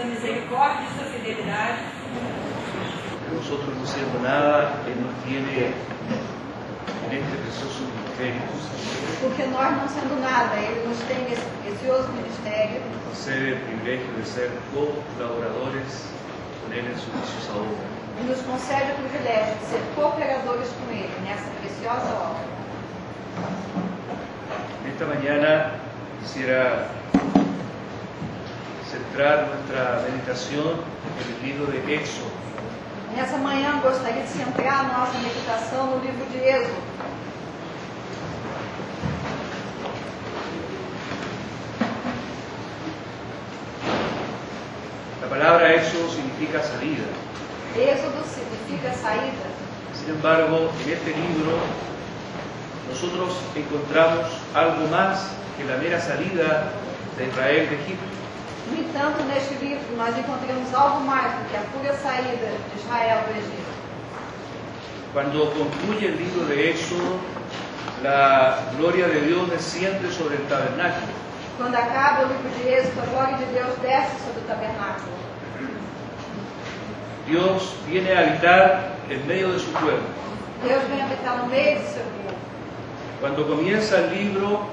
sua misericórdia e sua fidelidade. Nosotros no siendo nada, Él nos tiene en este precioso ministerio. Porque nós não sendo nada, Ele nos tem nesse precioso ministério. Concede el privilegio de ser colaboradores con Él en su preciosa obra. E nos concede o privilégio de ser cooperadores com Ele nessa preciosa obra. Esta mañana quisiera centrar nuestra meditación en el libro de Éxodo. Nessa manhã gostaria de centrar a nossa meditação no livro de Êxodo. La palabra Éxodo significa salida. Êxodo significa saída. Sin embargo, en este libro nosotros encontramos algo más que la mera salida de Israel de Egipto. No entanto, neste livro nós encontramos algo mais do que a pura saída de Israel do Egito. Cuando concluye el libro de Éxodo, la gloria de Dios desciende sobre el tabernáculo. Quando acaba o livro de Êxodo, a glória de Deus desce sobre o tabernáculo. Dios viene a habitar en medio de su pueblo. Deus vem habitar no meio do seu povo. Cuando comienza el libro,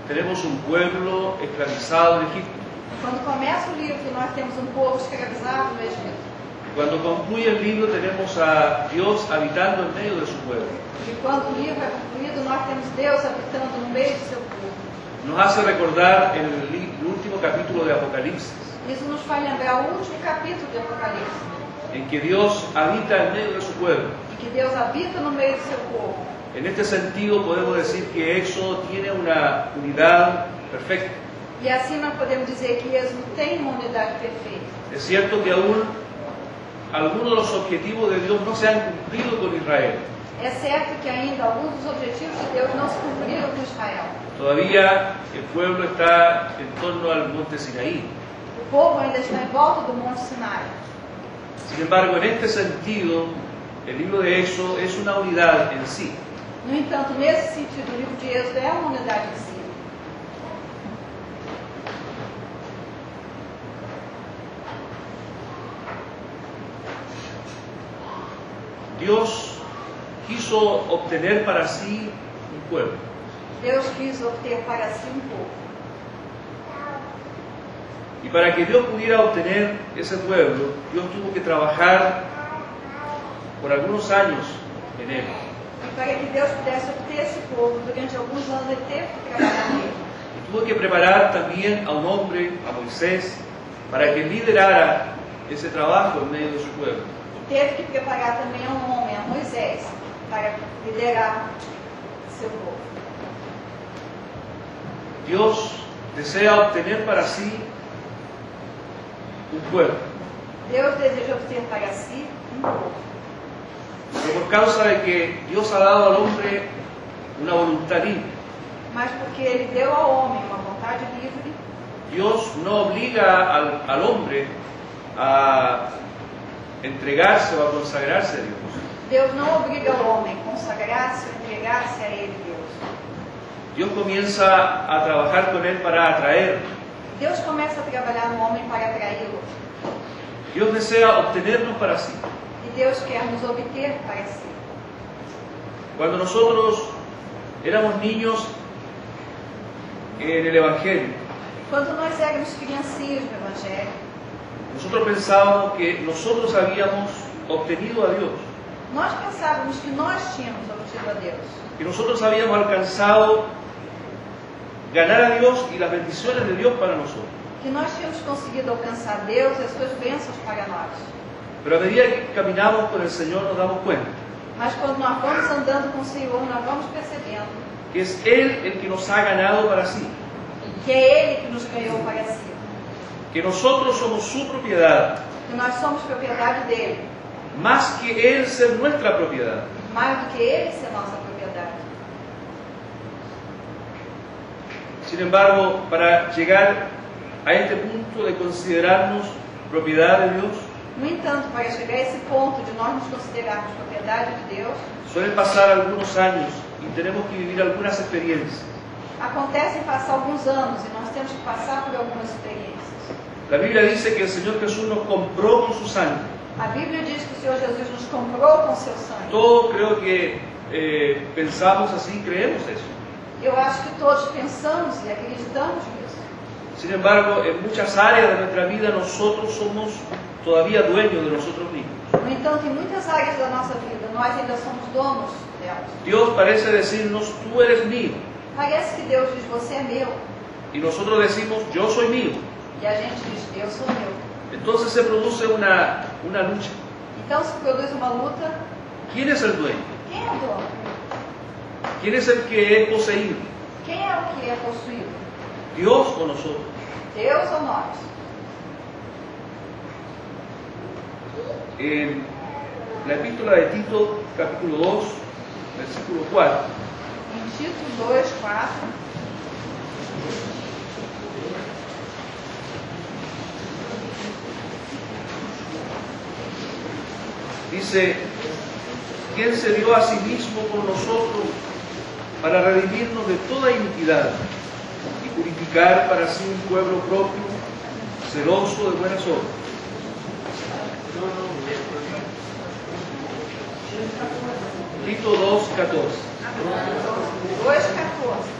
tenemos un pueblo esclavizado en Egipto. Quando começa o livro, nós temos um povo escravizado no Egito. Cuando concluye el libro, tenemos a Dios habitando en medio de su pueblo. E quando o livro é concluído, nós temos Deus habitando no meio do seu povo. Nos hace recordar el último capítulo de Apocalipsis, Isso nos faz lembrar o último capítulo de Apocalipse, en que Dios habita en medio de su pueblo. e que Deus habita no meio do seu povo. En este sentido podemos decir que Éxodo tiene una unidad perfecta. E assim nós podemos dizer que Êxodo tem uma unidade perfeita. Es cierto que aún algunos de los objetivos de Dios no se han cumplido con Israel. É certo que ainda alguns dos objetivos de Deus não se cumpriram com Israel. Todavía el pueblo está en torno al monte Sinaí. O povo ainda está em volta do Monte Sinai. Sin embargo, en este sentido, el libro de Éxodo es una unidad en sí. No entanto, nesse sentido, o livro de Êxodo é uma unidade em si. Dios quiso obtener para sí un pueblo. Deus quis obter para si um povo. Y para que Dios pudiera obtener ese pueblo, Dios tuvo que trabajar por algunos años en él. E para que Deus pudesse obter esse povo, durante alguns anos ele teve que trabalhar nele. Y tuvo que preparar también a un hombre, a Moisés, para que liderara ese trabajo en medio de su pueblo. E teve que preparar também a um homem, a Moisés, para liderar seu povo. Dios desea obtener para sí un pueblo. Deus deseja obter para si um povo. Pero por causa de que Dios ha dado al hombre una voluntad libre, Mas porque ele deu ao homem uma vontade livre, Dios no obliga al hombre a entregarse o a consagrarse a Dios. Deus não obriga o homem a consagrar-se, a entregar-se a ele, Deus. Dios comienza a trabajar con él para atraer. Deus começa a trabalhar no homem para atraí-lo. Dios desea obtenernos para sí. E Deus quer nos obter para si. Cuando nosotros éramos niños en el Evangelio, Quando nós éramos criancinhas no Evangelho, nosotros pensábamos que nosotros habíamos obtenido a Dios, nós pensávamos que nós tínhamos obtido a Deus. que nosotros habíamos alcanzado ganar a Dios y las bendiciones de Dios para nosotros. Que nós tínhamos conseguido alcançar Deus e as suas bênçãos para nós. Pero a medida que caminamos con el Señor nos damos cuenta Mas quando nós vamos andando com o Senhor, nós vamos percebendo que es Él el que nos ha ganado para sí, que é Ele que nos ganhou para si. que nosotros somos su propiedad, Que nós somos propriedade dEle, más que Él ser nuestra propiedad. mais do que Ele ser nossa propriedade. Sin embargo, para llegar a este punto de considerarnos propiedad de Dios, No entanto, para chegar a esse ponto de nós nos considerarmos propriedade de Deus, suelen pasar algunos años y tenemos que vivir algunas experiencias. acontecem passar alguns anos e nós temos que passar por algumas experiências. La Biblia dice que el Señor Jesús nos compró con su sangre. A Bíblia diz que o Senhor Jesus nos comprou com seu sangue. Todos creo que pensamos así, creemos eso. Eu acho que todos pensamos e acreditamos nisso. Sin embargo, en muchas áreas de nuestra vida nosotros somos todavía dueños de nosotros mismos. No entanto, em muitas áreas da nossa vida, nós ainda somos donos delas. Dios parece decirnos, tú eres mío. Parece que Deus diz, você é meu. Y nosotros decimos, yo soy mío. E a gente diz, eu sou meu. Entonces se produce una lucha. Então se produz uma luta. ¿Quién es el dueño? Quem é o dono? ¿Quién es el que es poseído? Quem é o que é possuído? ¿Dios o nosotros? Deus ou nós? En la epístola de Tito, capítulo 2, versículo 4, Em Tito 2:4, dice, ¿quién se dio a sí mismo por nosotros para redimirnos de toda iniquidad y purificar para sí un pueblo propio, celoso de buenas obras? Tito 2:14. 2:14.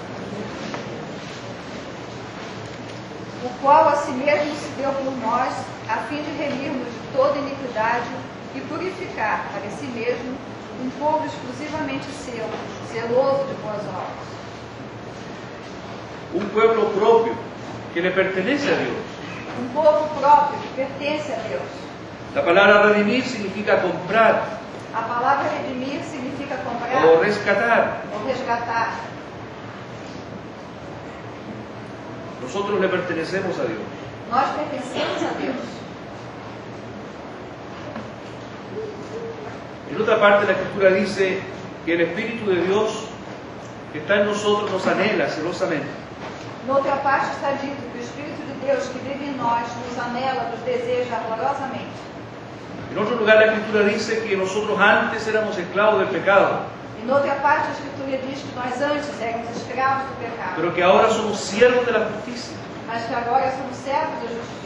O qual a si mesmo se deu por nós, a fim de remirmos de toda iniquidade e purificar para si mesmo um povo exclusivamente seu, zeloso de boas obras. Un pueblo propio que le pertenece a Dios. Um povo próprio que pertence a Deus. La palabra redimir significa comprar A palavra redimir significa comprar o rescatar. ou resgatar. Nosotros le pertenecemos a Dios. Nós pertencemos a Deus. En otra parte la Escritura dice que el Espíritu de Dios que está en nosotros nos anhela celosamente. Na outra parte está dito que o Espírito de Deus que vive em nós nos anela, nos deseja ardorosamente. En otro lugar la Escritura dice que nosotros antes éramos esclavos del pecado, E na outra parte a Escritura diz que nós antes éramos escravos do pecado, pero que ahora somos siervos de la justicia. mas que agora somos servos da justiça.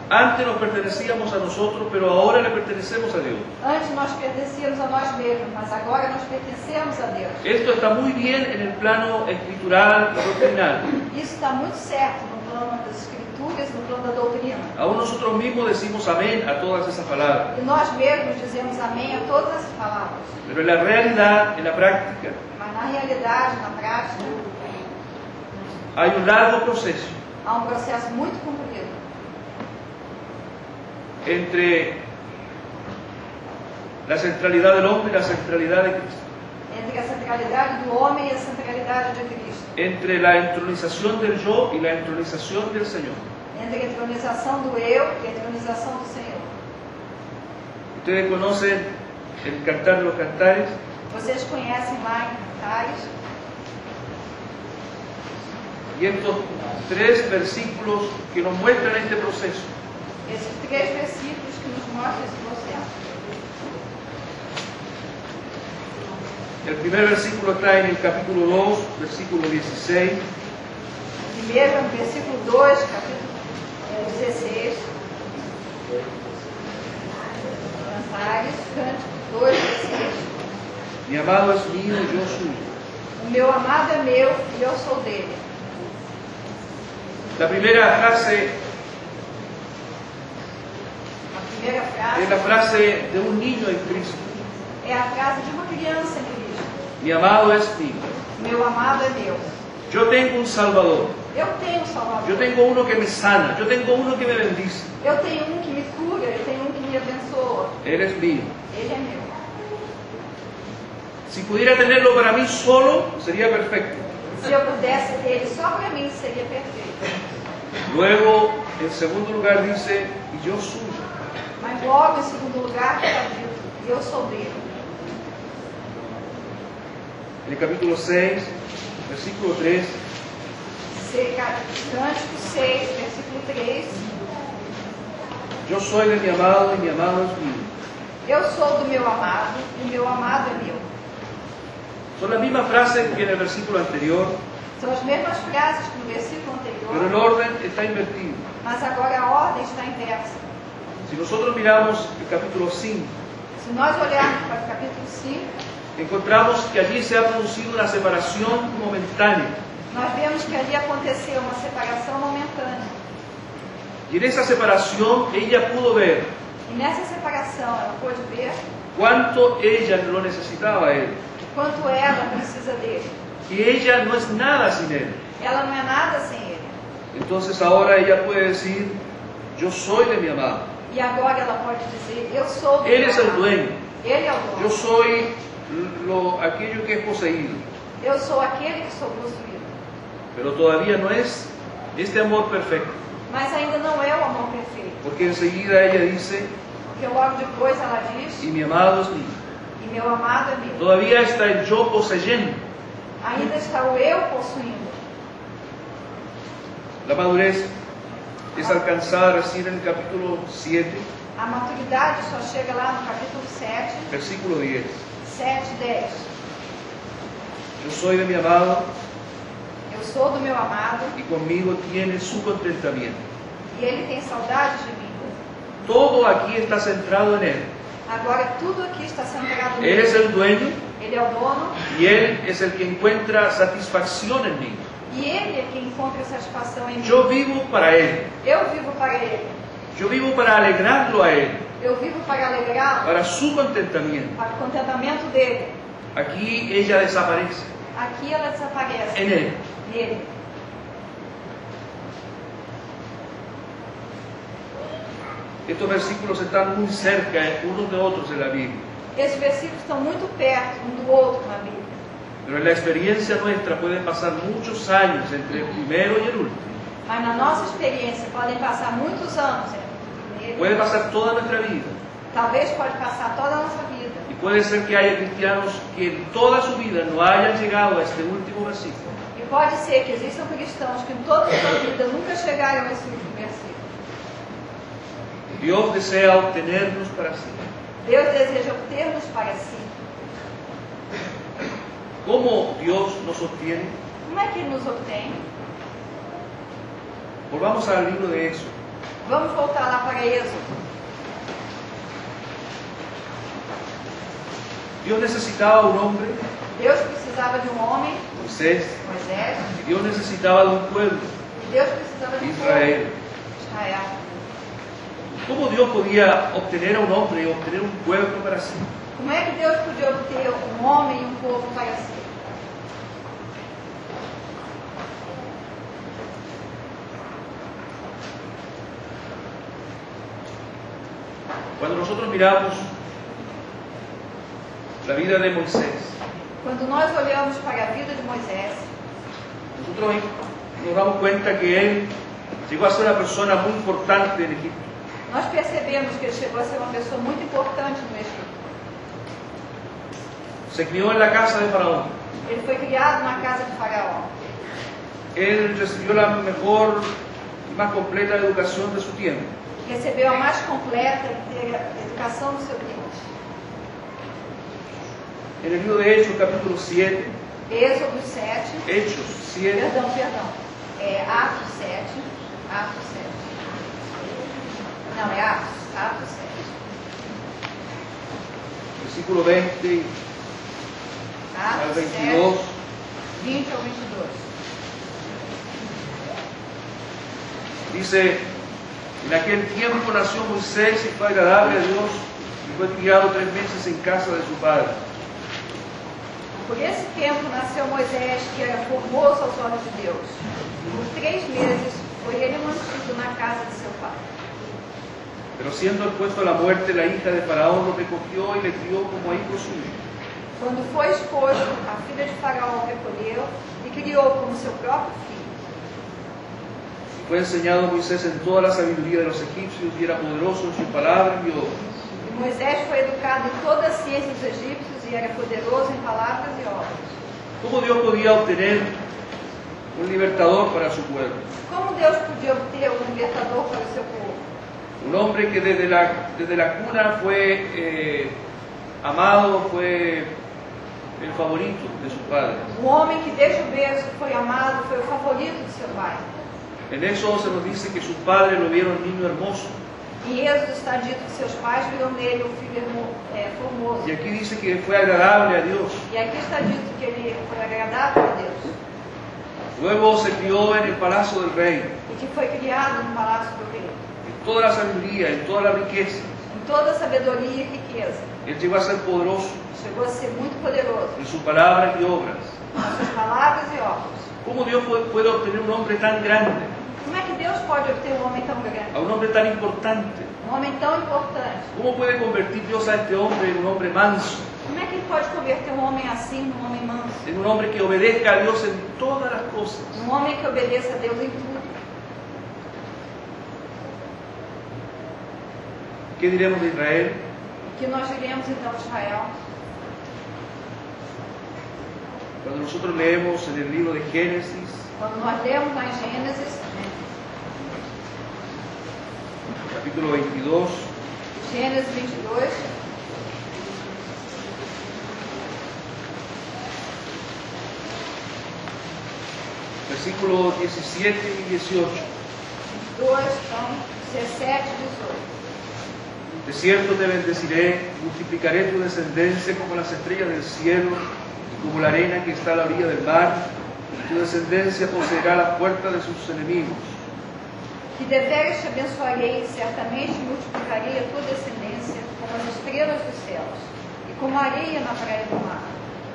Antes nos pertenecíamos a nosotros, pero ahora le pertenecemos a Dios. Antes nós pertencíamos a nós mesmos, mas agora nós pertencemos a Deus. Esto está muy bien en el plano escritural y doctrinal. Isso está muito certo no plano das Escrituras, no plano da doutrina. Aún nosotros mismos decimos amén a todas esas palabras. E nós mesmos dizemos amém a todas essas palavras. Pero en la realidad, en la práctica, Mas na realidade, na prática, hay un largo proceso há um processo muito comprido entre la centralidad del hombre y la centralidad de Cristo. entre a centralidade do homem e a centralidade de Cristo. Entre la entronización del yo y la entronización del Señor. Entre a entronização do eu e a entronização do Senhor. Ustedes conocen el Cantar de los Cantares. Vocês conhecem lá em Cantares, Y estos 3 versículos que nos muestran este proceso. esses 3 versículos que nos mostram esse processo. El primer versículo está en el capítulo 2, versículo 16. Primeiro, no versículo 2, capítulo 16. Cantares, Cântico 2, 16. Mi amado es mío y yo suyo. O meu amado é meu e eu sou dele. La primera frase A primeira es la frase frase de un niño en Cristo. é a frase de uma criança em Cristo. Mi amado es mío. Meu amado é meu. Yo tengo un Salvador. Eu tenho um Salvador. Yo tengo uno que me sana. Yo tengo uno que me bendice. Eu tenho um que me cura, eu tenho um que me abençoa. Él es mío. Ele é meu. Si pudiera tenerlo para mí solo, sería perfecto. Se eu pudesse ter ele só para mim, seria perfeito. Luego, en segundo lugar, dice, y yo suyo. Mas logo, em segundo lugar, está dito, eu sou dele. En el capítulo 6, versículo 3, Cântico 6, versículo 3. yo soy de mi amado y mi amado es mío. Eu sou do meu amado e o meu amado é meu. Son las mismas frases que en el versículo anterior, São as mesmas frases que no versículo pero el anterior, orden está invertido. mas agora a ordem está inversa. Si nosotros miramos el capítulo 5, Se nós olharmos para o capítulo 5, encontramos que allí se ha producido una separación momentánea. nós vemos que ali aconteceu uma separação momentânea. Y en esa separación ella pudo ver E nessa separação ela pôde ver cuánto ella lo necesitaba a él. quanto ela precisa dele. Que ella no es nada sin él. Ela não é nada sem ele. Entonces ahora ella puede decir, yo soy de mi amado. E agora ela pode dizer, eu sou do Él meu es el amado. dueño. Ele é o Yo dono. soy aquello que es poseído. Eu sou aquele que sou possuído. Pero todavía no es este amor perfecto. Mas ainda não é o amor perfeito. Porque enseguida ella dice, Porque logo depois ela diz, y mi amado es mío. e meu amado é meu. Todavía está el yo poseyendo. Ainda está o eu possuindo. La madurez es alcanzada recién en el capítulo 7, A maturidade só chega lá no capítulo 7, versículo 10. 7, 10. Yo soy de mi amado Eu sou do meu amado y conmigo tiene su contentamiento. e ele tem saudades de mim. Todo aquí está centrado en él. Agora tudo aqui está centrado Él es nele. el dueño Ele é o dono y él es el que encuentra satisfacción en mí. e ele é quem encontra satisfação em mim. Yo vivo para él. Eu vivo para ele. Yo vivo para alegrarlo a él, Eu vivo para alegrá-lo, para su contentamiento. para o contentamento dele. Aquí ella desaparece Aqui ela desaparece. en él. Nele. Estos versículos están muy cerca unos de otros en la Biblia. Esses versículos estão muito perto um do outro na Bíblia. Pero en la experiencia nuestra pueden pasar muchos años entre el primero y el último. Mas na nossa experiência podem passar muitos anos entre o primeiro. Puede pasar toda nuestra vida. Talvez pode passar toda a nossa vida. Y puede ser que haya cristianos que en toda su vida no hayan llegado a este último versículo. E pode ser que existam cristãos que em toda a sua vida nunca chegaram a esse último versículo. Dios desea obtenernos para sí. Deus deseja obter-nos para si. ¿Cómo Dios nos obtiene? Como é que Ele nos obtém? Volvamos al libro de Éxodo. Vamos voltar lá para Êxodo. Dios necesitaba un hombre, Deus precisava de um homem, Moisés, Moisés, y Dios necesitaba de un pueblo, e Deus precisava de um Israel. povo, Israel. ¿Cómo Dios podía obtener a un hombre y obtener un pueblo para sí? Como é que Deus podia obter um homem e um povo para si? Cuando nosotros miramos la vida de Moisés, Quando nós olhamos para a vida de Moisés, nosotros nos damos cuenta que él llegó a ser una persona muy importante en Egipto. nós percebemos que ele chegou a ser uma pessoa muito importante no Egito. Se crió en la casa de Faraón. Ele foi criado na casa de Faraó. Él recibió la mejor y más completa educación de su tiempo. Recebeu a mais completa educação do seu tempo. En el libro de Hechos, capítulo 7, Êxodo 7, Hechos 7, perdão. Atos 7, Atos 7. Não, é Atos 7. versículo 20 al Atos 22, 7, 20 ao 22. dice, en aquel tiempo nació Moisés y fue agradable a Dios y fue criado 3 meses en casa de su padre. Por esse tempo nasceu Moisés, que era formoso aos olhos de Deus. Por 3 meses foi ele mantido na casa de seu pai. Pero siendo el puesto a la muerte, la hija de Faraón lo recogió y le crió como hijo suyo. Quando foi exposto, a filha de Faraó recolheu e criou como seu próprio filho. Fue enseñado Moisés en toda la sabiduría de los egipcios y era poderoso en sus palabras y obras. E Moisés foi educado em toda a ciência dos egípcios e era poderoso em palavras e obras. ¿Cómo Dios podía obtener un libertador para su pueblo? Como Deus podia obter um libertador para o seu povo? Un hombre que desde la cuna fue amado, fue el favorito de su padre. O homem que desde o berço foi amado, foi o favorito de seu pai. En eso se nos dice que sus padres lo vieron niño hermoso. Em Êxodo está dito que seus pais viram nele um filho formoso. Y aquí dice que fue agradable a Dios. E aqui está dito que ele foi agradável a Deus. Luego se crió en el palacio del rey, E que foi criado no palácio do rei. en toda la sabiduría, en toda la riqueza. Em toda sabedoria e riqueza. Él llegó a ser poderoso Chegou a ser muito poderoso en sus palabras y obras. nas suas palavras e obras. ¿Cómo Dios puede obtener un hombre tan grande, Como é que Deus pode obter um homem tão grande? a un hombre tan importante? Um homem tão importante? ¿Cómo puede convertir Dios a este hombre en un hombre manso, Como é que ele pode converter um homem assim num homem manso? en un hombre que obedezca a Dios en todas las cosas? Um homem que obedeça a Deus em tudo. ¿Qué diremos de Israel? O que nós diremos então de Israel? Cuando nosotros leemos en el libro de Génesis, Quando nós lemos lá em Gênesis, capítulo 22, Gênesis 22, versículos 17 y 18. 2, então, 17 e 18. De cierto te bendeciré, multiplicaré tu descendencia como las estrellas del cielo y como la arena que está a la orilla del mar, y tu descendencia poseerá la puerta de sus enemigos. Que deveras te abençoarei, e certamente multiplicarei a tua descendência como as estrelas dos céus, e como a areia na praia do mar.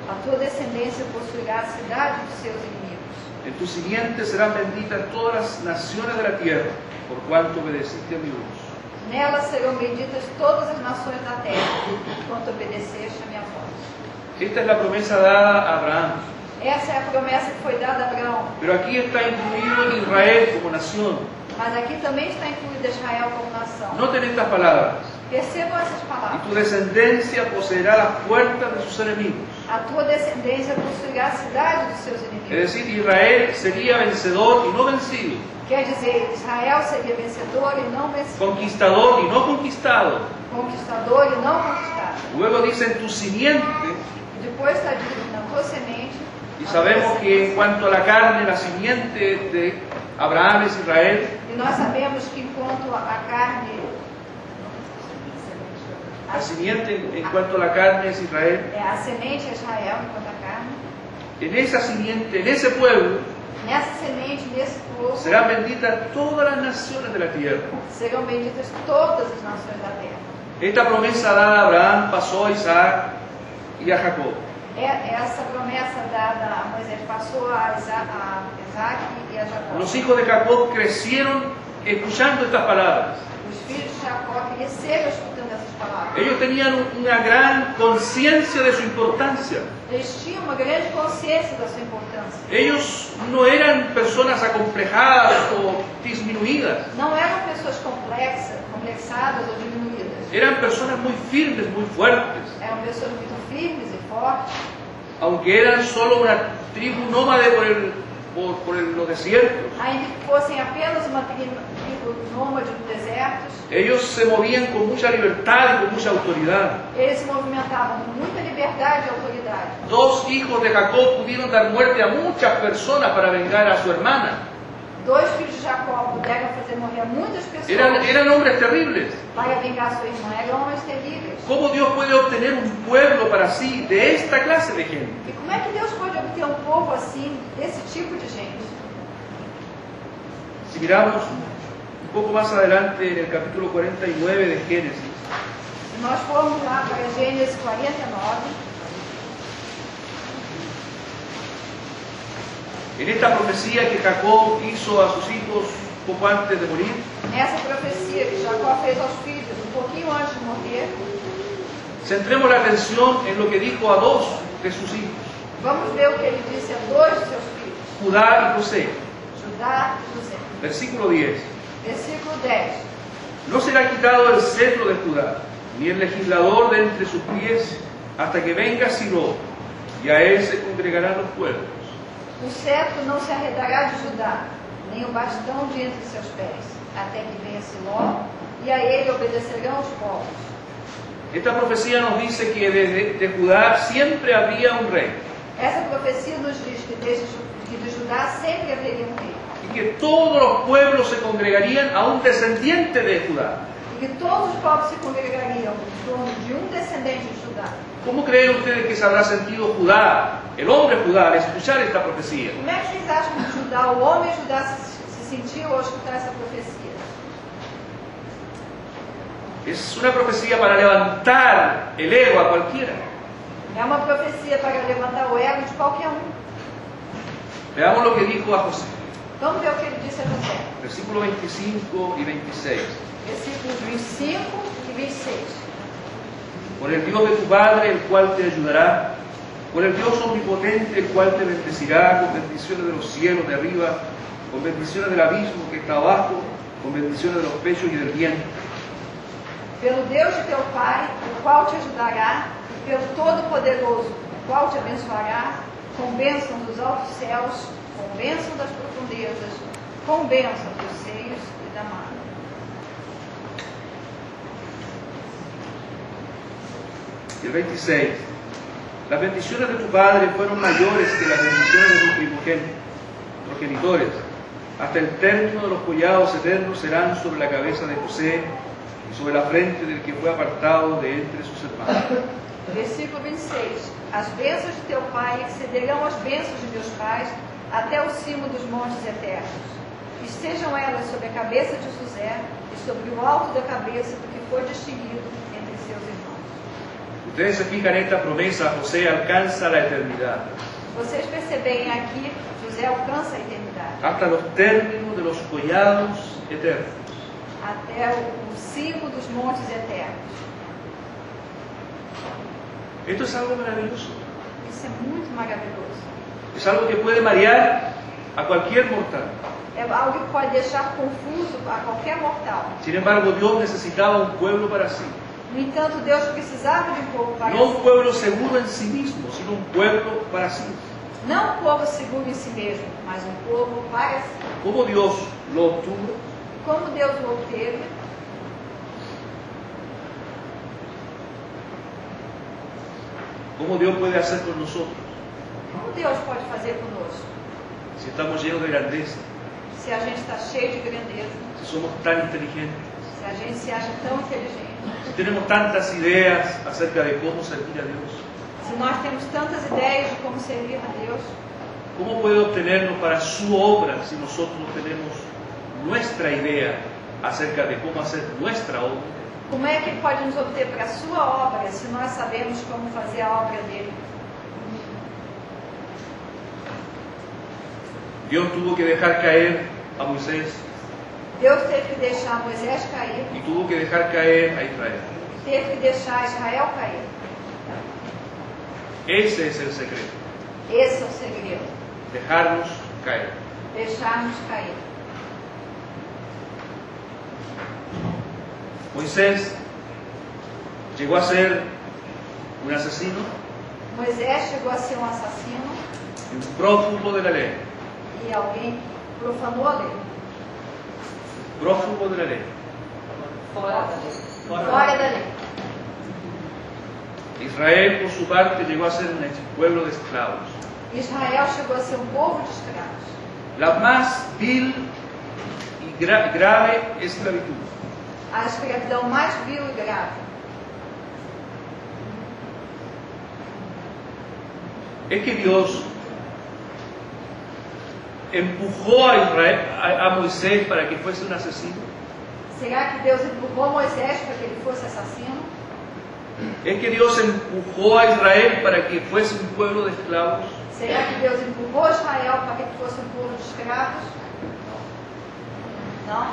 A tua descendência possuirá a cidade dos seus inimigos. En tu simiente serán benditas todas las naciones de la tierra, por cuanto obedeciste a mi voz. Nela serão benditas todas as nações da terra, enquanto obedeceste a minha voz. Esta es la promesa dada a Abraham, Essa é a promessa que foi dada a Abraão. pero aquí está incluido Israel como nación. Mas aqui também está incluída Israel como nação. Noten estas palabras: Percebam essas y palavras. tu descendencia poseerá las puertas de sus enemigos. A tua descendência possuirá a cidade dos seus Es inimigos. decir, Israel sería vencedor y no vencido, Quer dizer, Israel seria vencedor e não vencido. conquistador y no conquistado. Conquistador e não conquistado. Luego dice en tu simiente, Depois está dito na tua semente. y sabemos que en cuanto a la carne, la simiente de Abraham es Israel, E nós sabemos que enquanto a carne, la simiente en cuanto a la carne es Israel, a semente é Israel enquanto a carne, en esa simiente, en ese pueblo, nessa semente, nesse povo, serán benditas todas las naciones de la tierra. serão benditas todas as nações da terra. Esta promesa dada a Abraham pasó a Isaac y a Jacob. Essa promessa dada a Moisés passou a Isaac e a Jacó. Los hijos de Jacob crecieron escuchando estas palabras. Os filhos de Jacó cresceram escutando essas palavras. Ellos tenían una gran conciencia de su importancia. Eles tinham uma grande consciência da sua importância. Ellos no eran personas acomplejadas o disminuidas. Não eram pessoas complexadas ou diminuídas. Eran personas muy firmes, muy fuertes. Eram pessoas muito firmes e fortes. Aunque eran solo una tribu nómade por los desiertos, Ainda que fossem apenas uma tribo nômade no deserto, ellos se movían con mucha libertad y con mucha autoridad. eles se movimentavam com muita liberdade e autoridade. Dos hijos de Jacob pudieron dar muerte a muchas personas para vengar a su hermana. Dois filhos de Jacó puderam fazer morrer muitas pessoas Eran hombres terribles. para vingar sua irmã. Eram homens terríveis. ¿Cómo Dios puede obtener un pueblo para sí de esta clase de gente? E como é que Deus pode obter um povo assim, desse tipo de gente? Si miramos un poco más adelante en el capítulo 49 de Génesis, Se nós formos lá para Gênesis 49, en esta profecía que Jacob hizo a sus hijos poco antes de morir, nessa profecia que Jacó fez aos filhos, um pouquinho antes de morrer, centremos la atención en lo que dijo a dos de sus hijos, vamos ver o que ele disse a dois de seus filhos, Judá y José. Judá e José. Versículo 10. Versículo 10. No será quitado el cetro de Judá, ni el legislador de entre sus pies, hasta que venga Silo, y a él se congregarán los pueblos. O cetro não se arredará de Judá, nem o bastão de entre seus pés, até que venha Siló, e a ele obedecerão os povos. Esta profecía nos dice que de Judá siempre habría un rey Essa profecia nos diz que de Judá sempre haveria um rei. y que todos los pueblos se congregarían a un descendiente de Judá. E que todos os povos se congregariam em torno de um descendente de Judá. ¿Cómo creen ustedes que se habrá sentido Judá, el hombre Judá, al escuchar esta profecía? Como é que vocês acham que Judá, o homem Judá, se sentiu ao escutar essa profecia? Es una profecía para levantar el ego a cualquiera. É uma profecia para levantar o ego de qualquer um. Veamos lo que dijo a José, Vamos ver o que ele disse a José. versículos 25 y 26. Versículos 25 e 26. Por el Dios de tu Padre, el cual te ayudará, por el Dios omnipotente, el cual te bendecirá con bendiciones de los cielos de arriba, con bendiciones del abismo que está abajo, con bendiciones de los pechos y del vientre. Pelo Deus de teu Pai, o qual te ajudará, e pelo Todo-Poderoso, o qual te abençoará, com bênção dos altos céus, com bênção das profundezas, com bênção dos seios e da mar. Y el 26. Las bendiciones de tu Padre fueron mayores que las bendiciones de tus progenitores. Hasta el término de los collados eternos serán sobre la cabeza de José y sobre la frente del que fue apartado de entre sus hermanos. Versículo 26. As bênçãos de teu Pai excederão as bênçãos de meus pais até o cimo dos montes eternos. Estejam elas sobre a cabeça de José e sobre o alto da cabeça do que foi distinguido entre seus irmãos. Ustedes se fijan, esta promesa, José alcanza la eternidad, Vocês perceberem aqui, José alcança a eternidade. hasta los términos de los collados eternos. Até o cimo dos montes eternos. Esto es algo maravilloso. Isso é muito maravilhoso. Es algo que puede marear a cualquier mortal. É algo que pode deixar confuso a qualquer mortal. Sin embargo, Dios necesitaba un pueblo para sí. No entanto, Deus precisava de um povo para No un si. pueblo seguro en sí mismo, sino un pueblo para sí. Não um povo seguro em si mesmo, mas um povo para si. ¿Cómo Dios lo obtuvo? Como Deus o obteve, ¿Cómo Dios puede hacer con nosotros como Deus pode fazer conosco? si estamos llenos de grandeza, Se a gente está cheio de grandeza, si somos tan inteligentes, se a gente se acha tão inteligente, si tenemos tantas ideas acerca de cómo servir a Dios? se nós temos tantas ideias de como servir a Deus, ¿Cómo puede obtenernos para su obra si nosotros tenemos nuestra idea acerca de cómo hacer nuestra obra? como é que Ele pode nos obter para a sua obra se nós sabemos como fazer a obra dele? Dios tuvo que dejar caer a Moisés Deus teve que deixar Moisés cair, y tuvo que dejar caer a Israel. teve que deixar Israel cair. Ese es el secreto, Esse é o segredo, dejarnos caer. deixar-nos cair. Moisés llegó a ser un asesino, Moisés chegou a ser um assassino un prófugo de la ley, e alguém profanou a lei. prófugo de la ley. Fora da lei. Israel, por su parte, llegó a ser un pueblo de esclavos. Israel chegou a ser um povo de escravos. La más vil y grave esclavitud A escravidão mais vil e grave es que Dios empujó a Israel, a Moisés para que fuese un asesino. será que Deus empurrou Moisés para que ele fosse assassino? Es que Dios empujó a Israel para que fuese un pueblo de esclavos. Será que Deus empurrou Israel para que fosse um povo de escravos? Não.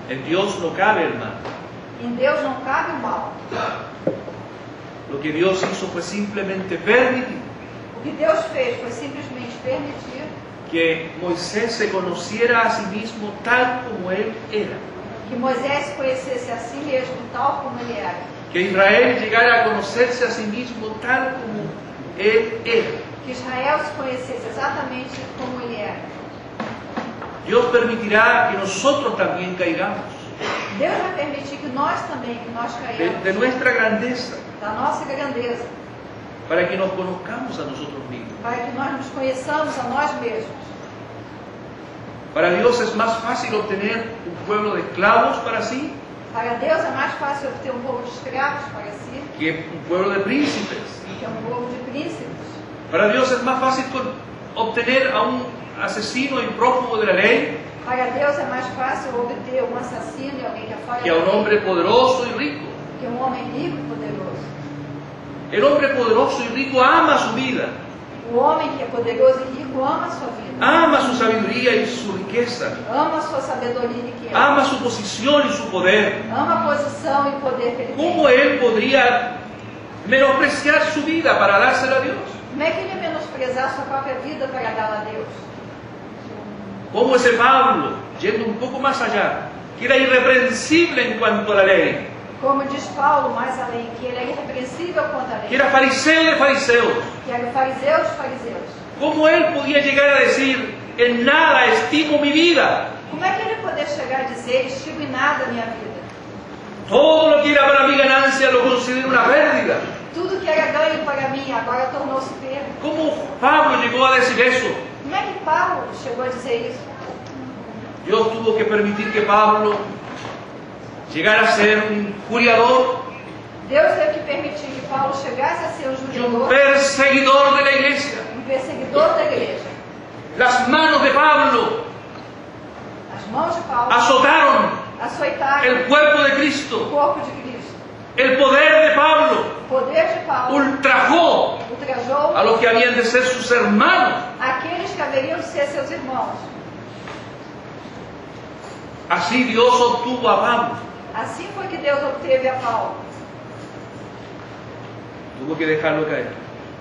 En Dios no cabe el mal. Em Deus não cabe o mal. Lo que Dios hizo fue simplemente permitir O que Deus fez foi simplesmente permitir que Moisés se conociera a sí mismo tal como él era. que Moisés se conhecesse a si mesmo tal como ele era. Que Israel llegara a conocerse a sí mismo tal como él era. Que Israel se conhecesse exatamente como ele era. Dios permitirá que nosotros también caigamos. Deus vai permitir que nós também, que nós caiamos de nuestra grandeza, da nossa grandeza, para que nos conozcamos a nosotros mismos. para que nós nos conheçamos a nós mesmos. Para Dios es más fácil obtener un pueblo de esclavos para sí Para Deus é mais fácil obter um povo de escravos para si que un pueblo de príncipes. que um povo de príncipes. Para Dios es más fácil obtener a un asesino y prófugo de la ley Para Deus é mais fácil obter um assassino e alguém que é fora que a da un lei hombre poderoso y rico. que um homem rico e poderoso. El hombre poderoso y rico ama su vida, O homem que é poderoso e rico ama a sua vida, ama su sabiduría y su riqueza, ama a sua sabedoria e riqueza, ama su posición y su poder. ama a posição e o poder que ele tem. ¿Cómo él podría menospreciar su vida para dársela a Dios? Como é que ele ia menosprezar a sua própria vida para dá-la a Deus? ¿Cómo ese Pablo, yendo un poco más allá, que era irreprensible en cuanto a la ley, Como diz Paulo mais além, que ele é irrepreensível contra a que lei, era fariseo de fariseos, que era fariseu dos fariseus? cómo él podía llegar a decir, en nada estimo mi vida, Como é que ele poder chegar a dizer, estimo em nada a minha vida? todo lo que era para mi ganancia lo considero una pérdida? Tudo que era ganho para mim agora tornou-se perda. ¿Cómo Pablo llegó a decir eso? Como é que Paulo chegou a dizer isso? Dios tuvo que permitir que Pablo llegara a ser un juriador Deus teve que permitir que Paulo chegasse a ser um y un julgador, perseguidor de la iglesia. um perseguidor da igreja. Las manos de Pablo As mãos de Paulo azotaron açoitaram el cuerpo de o Cristo. corpo de Cristo. El poder de Pablo O poder de Paulo ultrajó ultrajou a los que habían de ser sus hermanos. aqueles que haveriam de ser seus irmãos. Así Dios obtuvo a Pablo. Assim foi que Deus obteve a Paulo. Tuvo que dejarlo caer.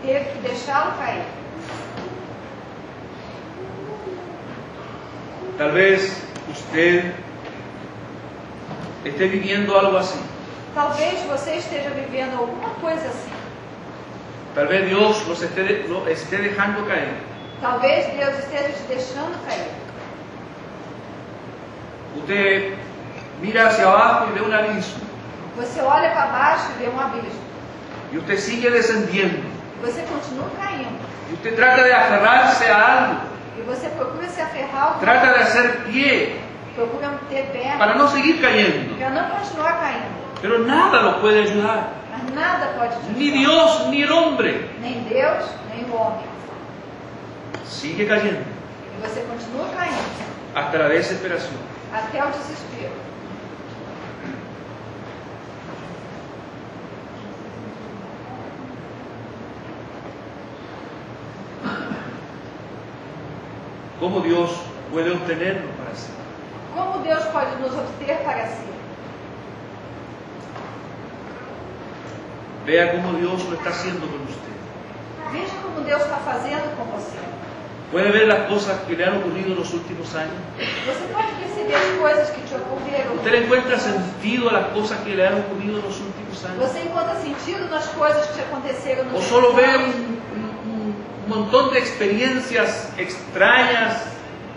Teve que deixá-lo cair. Tal vez usted esté viviendo algo así. Talvez você esteja vivendo alguma coisa assim. Tal vez Dios lo esté dejando caer. Talvez Deus esteja te deixando cair. Usted mira hacia abajo y ve un abismo. Você olha para baixo e vê um abismo. Y usted sigue descendiendo. Você continua caindo. Y usted trata de aferrarse a algo. E você procura se aferrar ao Trata de hacer pie procura ter perna para no seguir cayendo. para não continuar caindo. Pero nada lo puede ayudar. Mas nada pode te Ni ajudar. Dios ni el hombre. Nem Deus, nem o homem. Sigue cayendo E você continua caindo. hasta la desesperación. Até o desespero. ¿Cómo Dios puede obtenerlo para sí? Como Deus pode nos obter para si? Vea cómo Dios lo está haciendo con usted. Veja como Deus está fazendo com você. ¿Puede ver las cosas que le han ocurrido en los últimos años? Você pode perceber as coisas que te ocorreram. ¿Usted le encuentra sentido a las cosas que le han ocurrido en los últimos años? Você encontra sentido nas coisas que te aconteceram ¿O nos solo últimos ve anos? un montón de experiencias extrañas,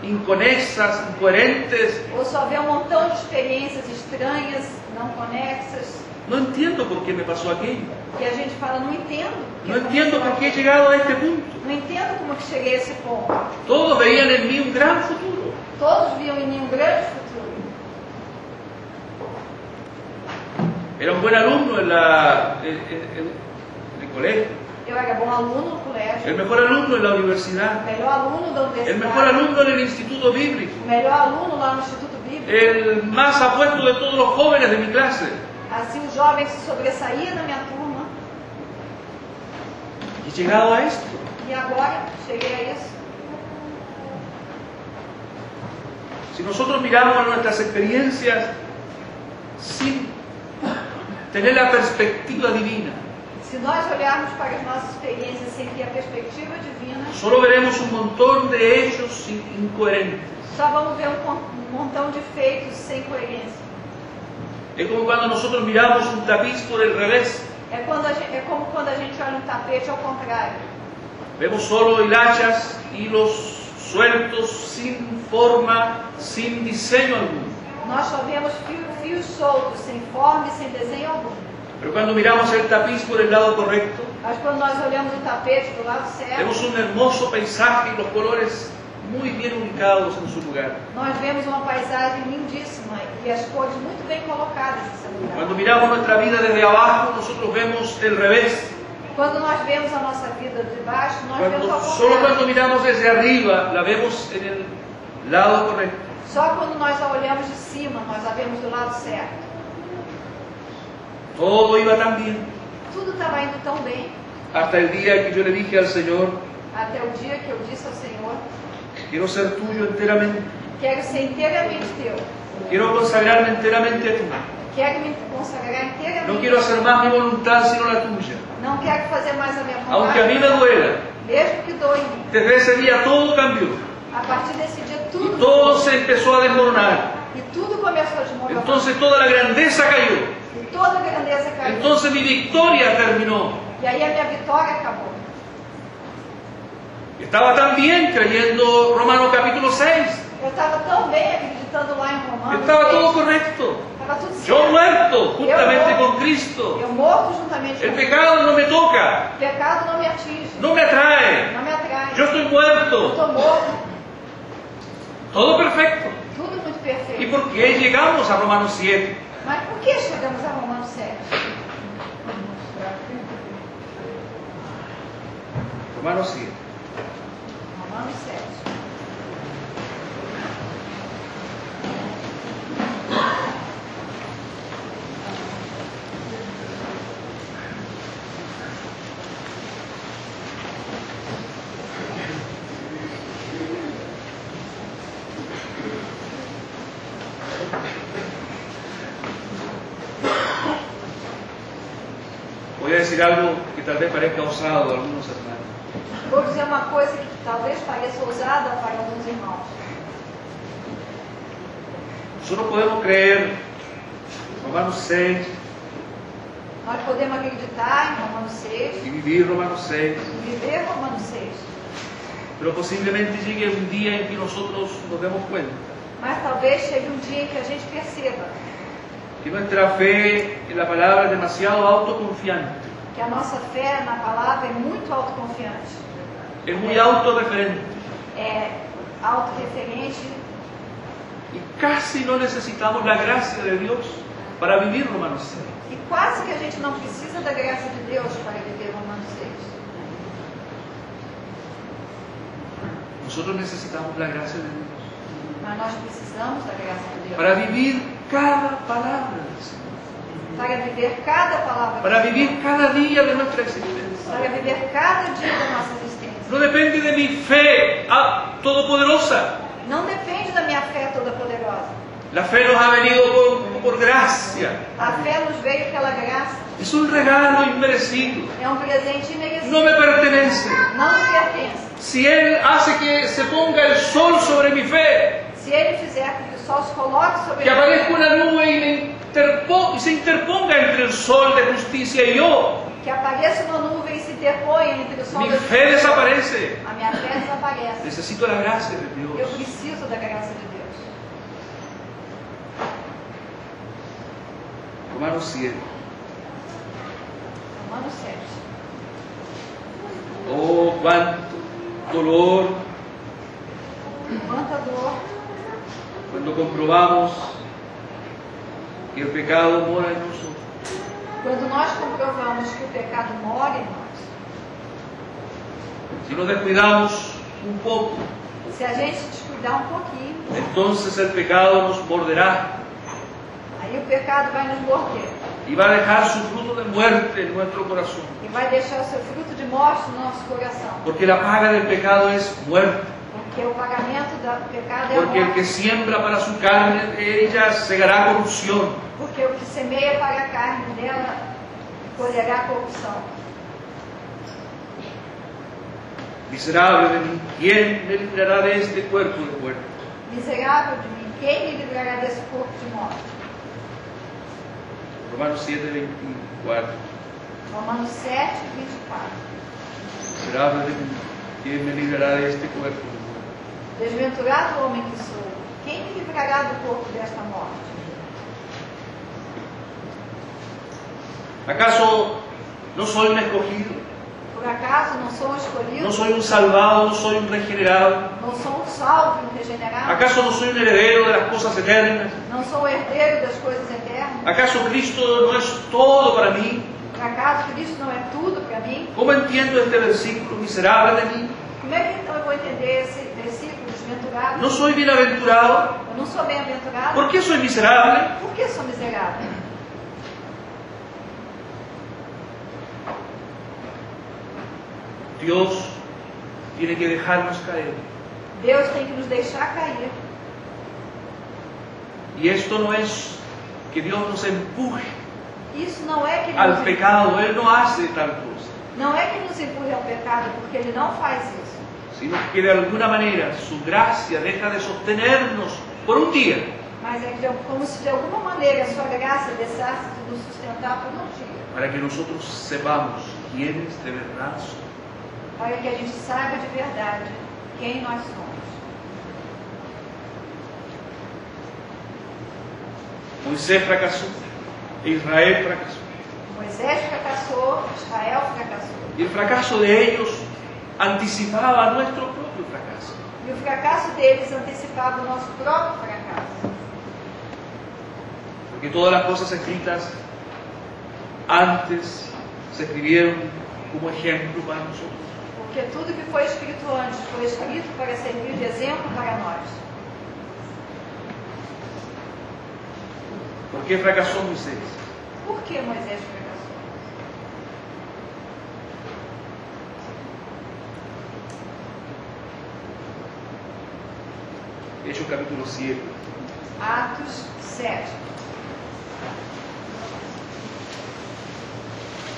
inconexas, incoherentes? Ou só vê um montão de experiências estranhas, não conexas, No entiendo por qué me pasó aquello. que a gente fala, não entendo. o que No entiendo aconteceu por qué he aqui. llegado a este punto. Não entendo como que cheguei a esse ponto. Todos veían en mí un gran futuro. Todos viam em mim um grande futuro. Era un buen alumno en el colegio, Eu era bom aluno no colégio, el mejor alumno en la universidad, o melhor aluno da el universidade, mejor alumno en el instituto bíblico, o melhor aluno lá no Instituto Bíblico. el más apuesto de todos los jóvenes de mi clase. Assim, o jovem se sobressaía na minha turma. Y he llegado a esto. E agora, cheguei a isso. Si nosotros miramos nuestras experiencias sin tener la perspectiva divina, Se nós olharmos para as nossas experiências sem ter a perspectiva divina, solo veremos un montón de hechos incoherentes. só vamos ver um montão de feitos sem coerência. Es como cuando nosotros miramos un tapiz por el revés. É como quando a gente olha um tapete ao contrário. Vemos solo hilachas, hilos sueltos, sin forma, sin diseño alguno. Nós só vemos fio fios soltos, sem forma e sem desenho algum. Pero cuando miramos el tapiz por el lado correcto, Mas quando nós olhamos o tapete do lado certo, vemos un hermoso paisaje y los colores muy bien ubicados en su lugar. nós vemos uma paisagem lindíssima e as cores muito bem colocadas nesse lugar. Cuando miramos nuestra vida desde abajo, nosotros vemos el revés. Quando nós vemos a nossa vida de baixo, nós vemos ao Solo cuando contrário. miramos desde arriba, la vemos en el lado correcto. Só quando nós a olhamos de cima, nós a vemos do lado certo. Todo iba tan bien, Tudo estava indo tão bem, hasta el día que yo le dije al Señor, até o dia que eu disse ao Senhor, quiero ser tuyo enteramente, quero ser inteiramente teu. quiero consagrarme enteramente a ti. Quero me consagrar inteiramente. No quiero hacer más mi voluntad sino la tuya. Não quero fazer mais a minha vontade. Aunque a mí me duela, Mesmo que doa em mim. desde ese día todo cambió. A partir desse dia Y tudo todo se empezó a desmoronar. e tudo começou a desmoronar. Entonces toda la grandeza cayó. E toda a grandeza caiu. Entonces mi victoria terminó. E aí a minha vitória acabou. Estaba tan bien creyendo Romanos capítulo 6. Eu estava tão bem acreditando lá em Romanos. Estaba todo correcto. Estava tudo certo. Yo muerto juntamente con Cristo. Eu morto juntamente El com pecado no me toca, o pecado não me atinge. no me atrae. Não me atrai. Yo estoy Eu muerto. estou morto. Todo perfecto. Tudo muito ¿Y perfeito. por qué llegamos a Romanos 7? Mas por que chegamos a Romanos 7? Romanos 7. Romanos 7. Voy a decir algo que tal vez parezca osado a algunos hermanos. Vou dizer uma coisa que talvez pareça ousada para alguns irmãos. Nosotros podemos creer Romanos 6 Nós podemos acreditar em Romanos 6 y vivir Romanos 6, e viver Romanos 6. pero posiblemente llegue un día en que nosotros nos demos cuenta Mas talvez chegue um dia em que a gente perceba que nuestra fe en la palabra es demasiado autoconfiante, que a nossa fé na palavra é muito autoconfiante, es muy autorreferente é autorreferente y casi no necesitamos la gracia de Dios para vivir Romanos 6. e quase que a gente não precisa da graça de Deus para viver Romanos 6. Nosotros necesitamos la gracia de Dios Mas nós precisamos da graça de Deus para vivir cada palabra del Señor, para viver cada palavra, para vivir cada día de nuestra existencia. para viver cada dia da nossa existência. No depende de mi fe todopoderosa. Não depende da minha fé toda poderosa. La fe nos ha venido por gracia. A fé nos veio pela graça. Es un regalo inmerecido. É um presente imerecido. No me pertenece. Não me pertence. Si Él hace que se ponga el sol sobre mi fe, Se Ele fizer com que o sol se coloque sobre que mim, aparezca una nube y se interponga entre el sol de justicia y yo, que apareça uma nuvem e se interponha entre o sol mi da fe justiça, desaparece. a minha fé desaparece. Necesito la gracia de Eu Dios. preciso da graça de Deus. Romanos 7. Romanos 7. Oh, cuánto dolor Quanta dor cuando comprobamos que el pecado mora en nosotros. quando nós comprovamos que o pecado mora em nós. Si nos descuidamos un poco, Se a gente descuidar um pouquinho, entonces el pecado nos morderá aí o pecado vai nos morder y va a dejar su fruto de muerte en nuestro corazón. e vai deixar o seu fruto de morte no nosso coração. Porque la paga del pecado es muerte. Porque o pagamento do pecado é a Porque el que morte. siembra para su carne, de ella segará corrupción. Porque o que semeia para a carne dela colherá corrupção. Miserable de mí, ¿quién me librará de este cuerpo de muerte? Miserável de mim, quem me livrará desse corpo de morte? Romanos 7, 24. Romanos 7, 24. Miserable de mí, ¿quién me librará de este cuerpo de muerte? Desventurado homem que sou, quem me livrará do corpo desta morte? ¿Acaso no soy un escogido? Por acaso não sou um escolhido? ¿No soy un salvado? ¿No soy un regenerado? Não sou um salvo e um regenerado? ¿Acaso no soy un heredero de las cosas eternas? Não sou o herdeiro das coisas eternas? ¿Acaso Cristo no es todo para mí? Por acaso Cristo não é tudo para mim? ¿Cómo entiendo este versículo miserable de mí? Como é que então eu vou entender esse versículo desventurado? ¿No soy bienaventurado? Eu não sou bem-aventurado? ¿Por qué soy miserable? Por que sou miserável? Dios tiene que dejarnos caer. Deus tem que nos deixar cair. Y esto no es que Dios nos empuje Isso não é que al pecado. Él no hace tal cosa. não é que nos empurre ao pecado, porque Ele não faz isso. Sino que de alguna manera su gracia deja de sostenernos por un día Mas é como se de alguma maneira a sua graça deixasse de nos sustentar por um dia. para que nosotros sepamos quiénes de verdad somos. Para que a gente saiba de verdade quem nós somos. Moisés fracasó, Israel fracasó. Moisés fracassou, Israel fracassou. Y el fracaso de ellos anticipaba nuestro propio fracaso. E o fracasso deles antecipava o nosso próprio fracasso. Porque todas las cosas escritas antes se escribieron como ejemplo para nosotros. Porque tudo que foi escrito antes foi escrito para servir de exemplo para nós. ¿Por qué fracasó Moisés? Por que Moisés fracassou? Hechos capítulo 7. Atos 7,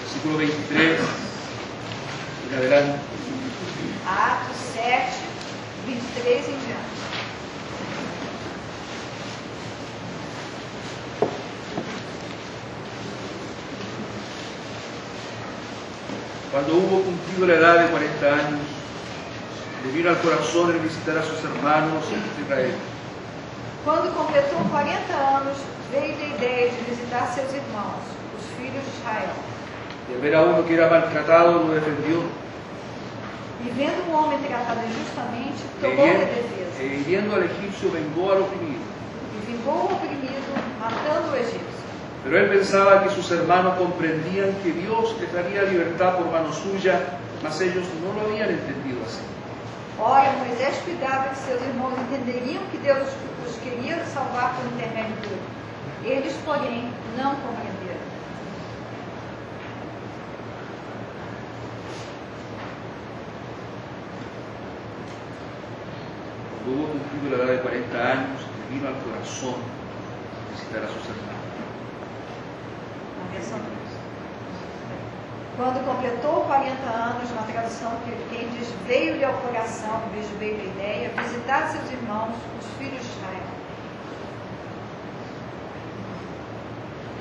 Versículo 23 en adelante. Atos 7, 23 em diante. Cuando hubo cumplido la edad de 40 años, le vino al corazón el visitar a sus hermanos en Israel. Quando completou 40 anos, veio a ideia de visitar seus irmãos, os filhos de Israel. Y al ver a uno que era maltratado, lo defendió. E vendo um homem tratado injustamente, tomou a defesa. E hiriendo al egipcio, vengó al oprimido. E vingou o oprimido, matando o egípcio. Pero él pensaba que sus hermanos comprendían que Dios les daría libertad por mano suya, mas ellos no lo habían entendido así. Ora, Moisés cuidava que seus irmãos entenderiam que Deus os queria salvar por intermédio dele. Eles, porém, não compreenderam. Cuando hubo cumplido la edad de 40 años, le vino al corazón visitar a sus hermanos. Na versão 3. Quando completou 40 anos, na tradução quem diz, veio-lhe ao coração, em vez de veio-lhe a ideia, visitar seus irmãos, os filhos de Israel.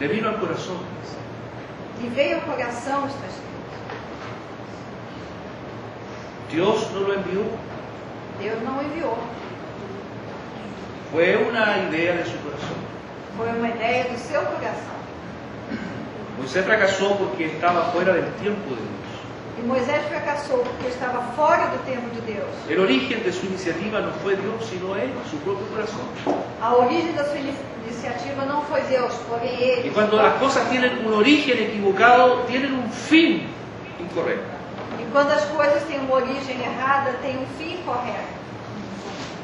Le vino al corazón. E veio ao coração, está escrito. Dios no lo envió. Deus não enviou. Fue una idea de su corazón. Foi uma ideia do seu coração. Moisés fracasó porque estaba fuera del tiempo de Dios. E Moisés fracassou porque estava fora do tempo de Deus. El origen de su iniciativa no fue Dios, sino él, su propio corazón. A origem da sua iniciativa não foi Deus, porém ele. Y cuando las cosas tienen un origen equivocado, tienen un fin incorrecto. E quando as coisas têm uma origem errada, tem um fim correto.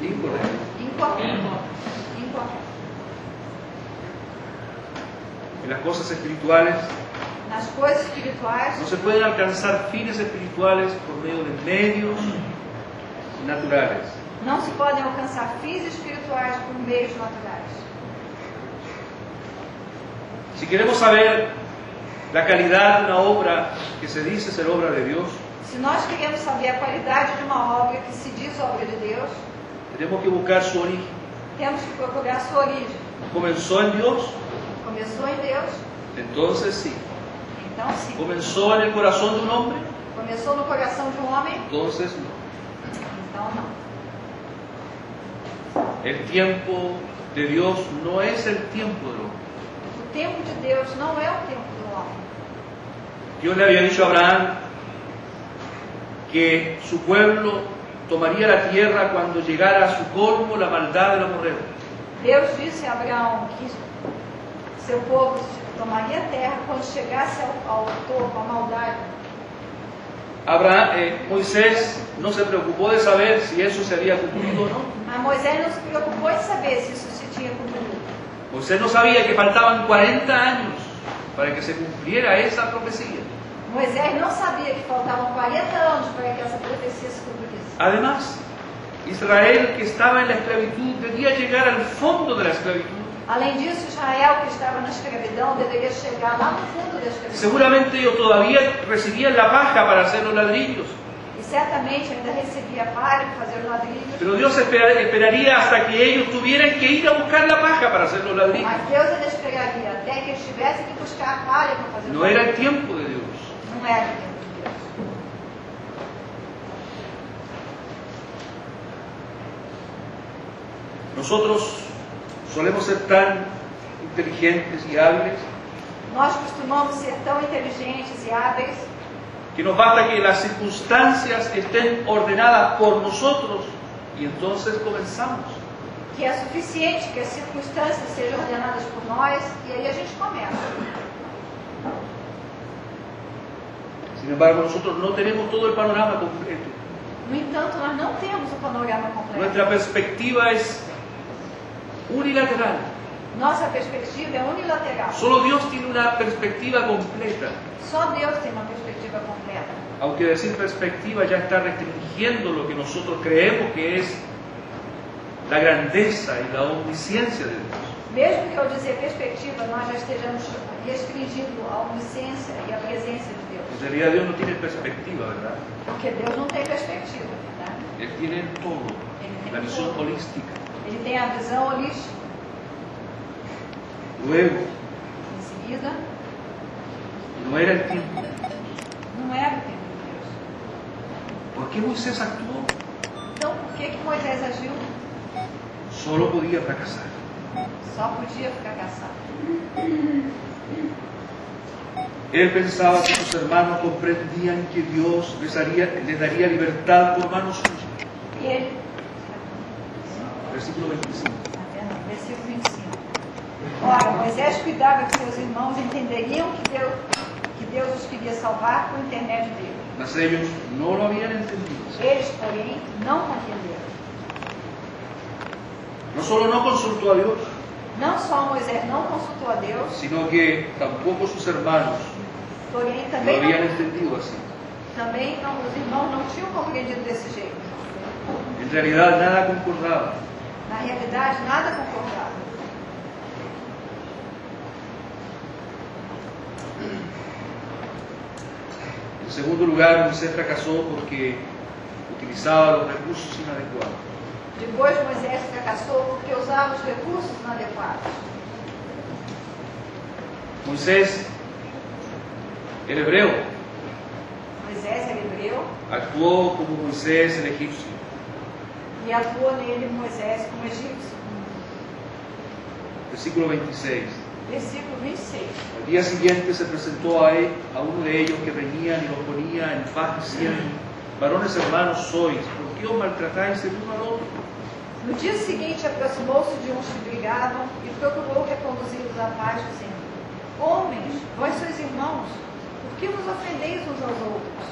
Incorrecto. Incorreto. Incorreto. En las cosas espirituales Nas coisas espirituais, no se pueden alcanzar fines espirituales por medio de medios naturales. não se podem alcançar fins espirituais por meios naturais. Si queremos saber la calidad de una obra que se dice ser obra de Dios, Se nós queremos saber a qualidade de uma obra que se diz obra de Deus, tenemos que buscar su origen. temos que procurar a sua origem. ¿Comenzó en Dios? Começou em Deus, Entonces sí. então sim. ¿Comenzó en el corazón de un hombre? Começou no coração de um homem, Entonces no. então não. El tiempo de Dios no es el tiempo del hombre. O tempo de Deus não é o tempo do homem. Dios le había dicho a Abraham que su pueblo tomaría la tierra cuando llegara a su colmo la maldad del amorreo. Deus disse a Abraão que seu povo tomaria a terra quando chegasse ao topo, a maldade. Moisés no se preocupó de saber si eso se había cumplido o no. Mas Moisés não se preocupou em saber se isso se tinha cumprido. Moisés no sabía que faltaban 40 años para que se cumpliera esa profecía. Moisés não sabia que faltavam 40 anos para que essa profecia se cumprisse. Además, Israel, que estaba en la esclavitud, debía llegar al fondo de la esclavitud. Além disso, Israel, que estava na escravidão, deveria chegar lá no fundo da escravidão. Seguramente ellos todavía recibían la paja para hacer los ladrillos. E certamente ainda recebia palha para fazer os ladrilhos. Pero Dios esperaría hasta que ellos tuvieran que ir a buscar la paja para hacer los ladrillos. Mas Deus ainda esperaria até que eles tivessem que buscar a palha para fazer os No era el ladrilhos. tiempo de Dios. Não era o tempo de Deus. Nosotros solemos ser tan inteligentes y hábiles Nós costumamos ser tão inteligentes e hábeis que nos basta que las circunstancias estén ordenadas por nosotros y entonces comenzamos. que é suficiente que as circunstâncias sejam ordenadas por nós e aí a gente começa. Sin embargo, nosotros no tenemos todo el panorama completo. No entanto, nós não temos o panorama completo. Nuestra perspectiva es unilateral. Nossa perspectiva é unilateral. Solo Dios tiene una perspectiva completa. Só Deus tem uma perspectiva completa. Aunque decir perspectiva ya está restringiendo lo que nosotros creemos que es la grandeza y la omnisciencia de Dios. Mesmo que ao dizer perspectiva, nós já estejamos restringindo a onisciência e a presença de Deus. En realidad Dios no tiene perspectiva, ¿verdad? Porque Deus não tem perspectiva, verdade? Él tiene el todo, la visión holística. Ele tem a visão holística. Luego, Em seguida, no era el tiempo. não era o tempo de Deus. ¿Por qué Moisés actuó? Então, por que Moisés agiu? Solo podía fracasar. Só podia ficar caçado. Él pensaba que sus hermanos comprendían que Dios les daría libertad por mano suya. E ele, Versículo 25. versículo 25. Ora, Moisés cuidava que seus irmãos entenderiam que Deus os queria salvar por intermédio dele. Mas ellos no lo habían entendido. Eles, porém, não compreenderam. No solo no consultó a Dios, Não só Moisés não consultou a Deus, sino que tampoco sus hermanos porém lo também, habían entendido así. os irmãos não tinham compreendido desse jeito. En realidad nada concordaba. Na realidade, nada concordava. En segundo lugar, Moisés fracasó porque utilizaba los recursos inadecuados. Depois, Moisés fracassou porque usava os recursos inadequados. Moisés, el hebreo, Moisés era hebreu actuó como Moisés el egipcio. e atuou nele Moisés como egípcio. Versículo 26. Versículo 26. Al día siguiente se presentó a uno de ellos que venían y los ponía en paz diciendo: varones hermanos sois, ¿por qué os maltratáis el uno al otro? No dia seguinte, aproximou-se de uns que brigavam e procurou reconduzir-los à paz, dizendo: homens, vós sois irmãos, por que vos ofendeis uns aos outros?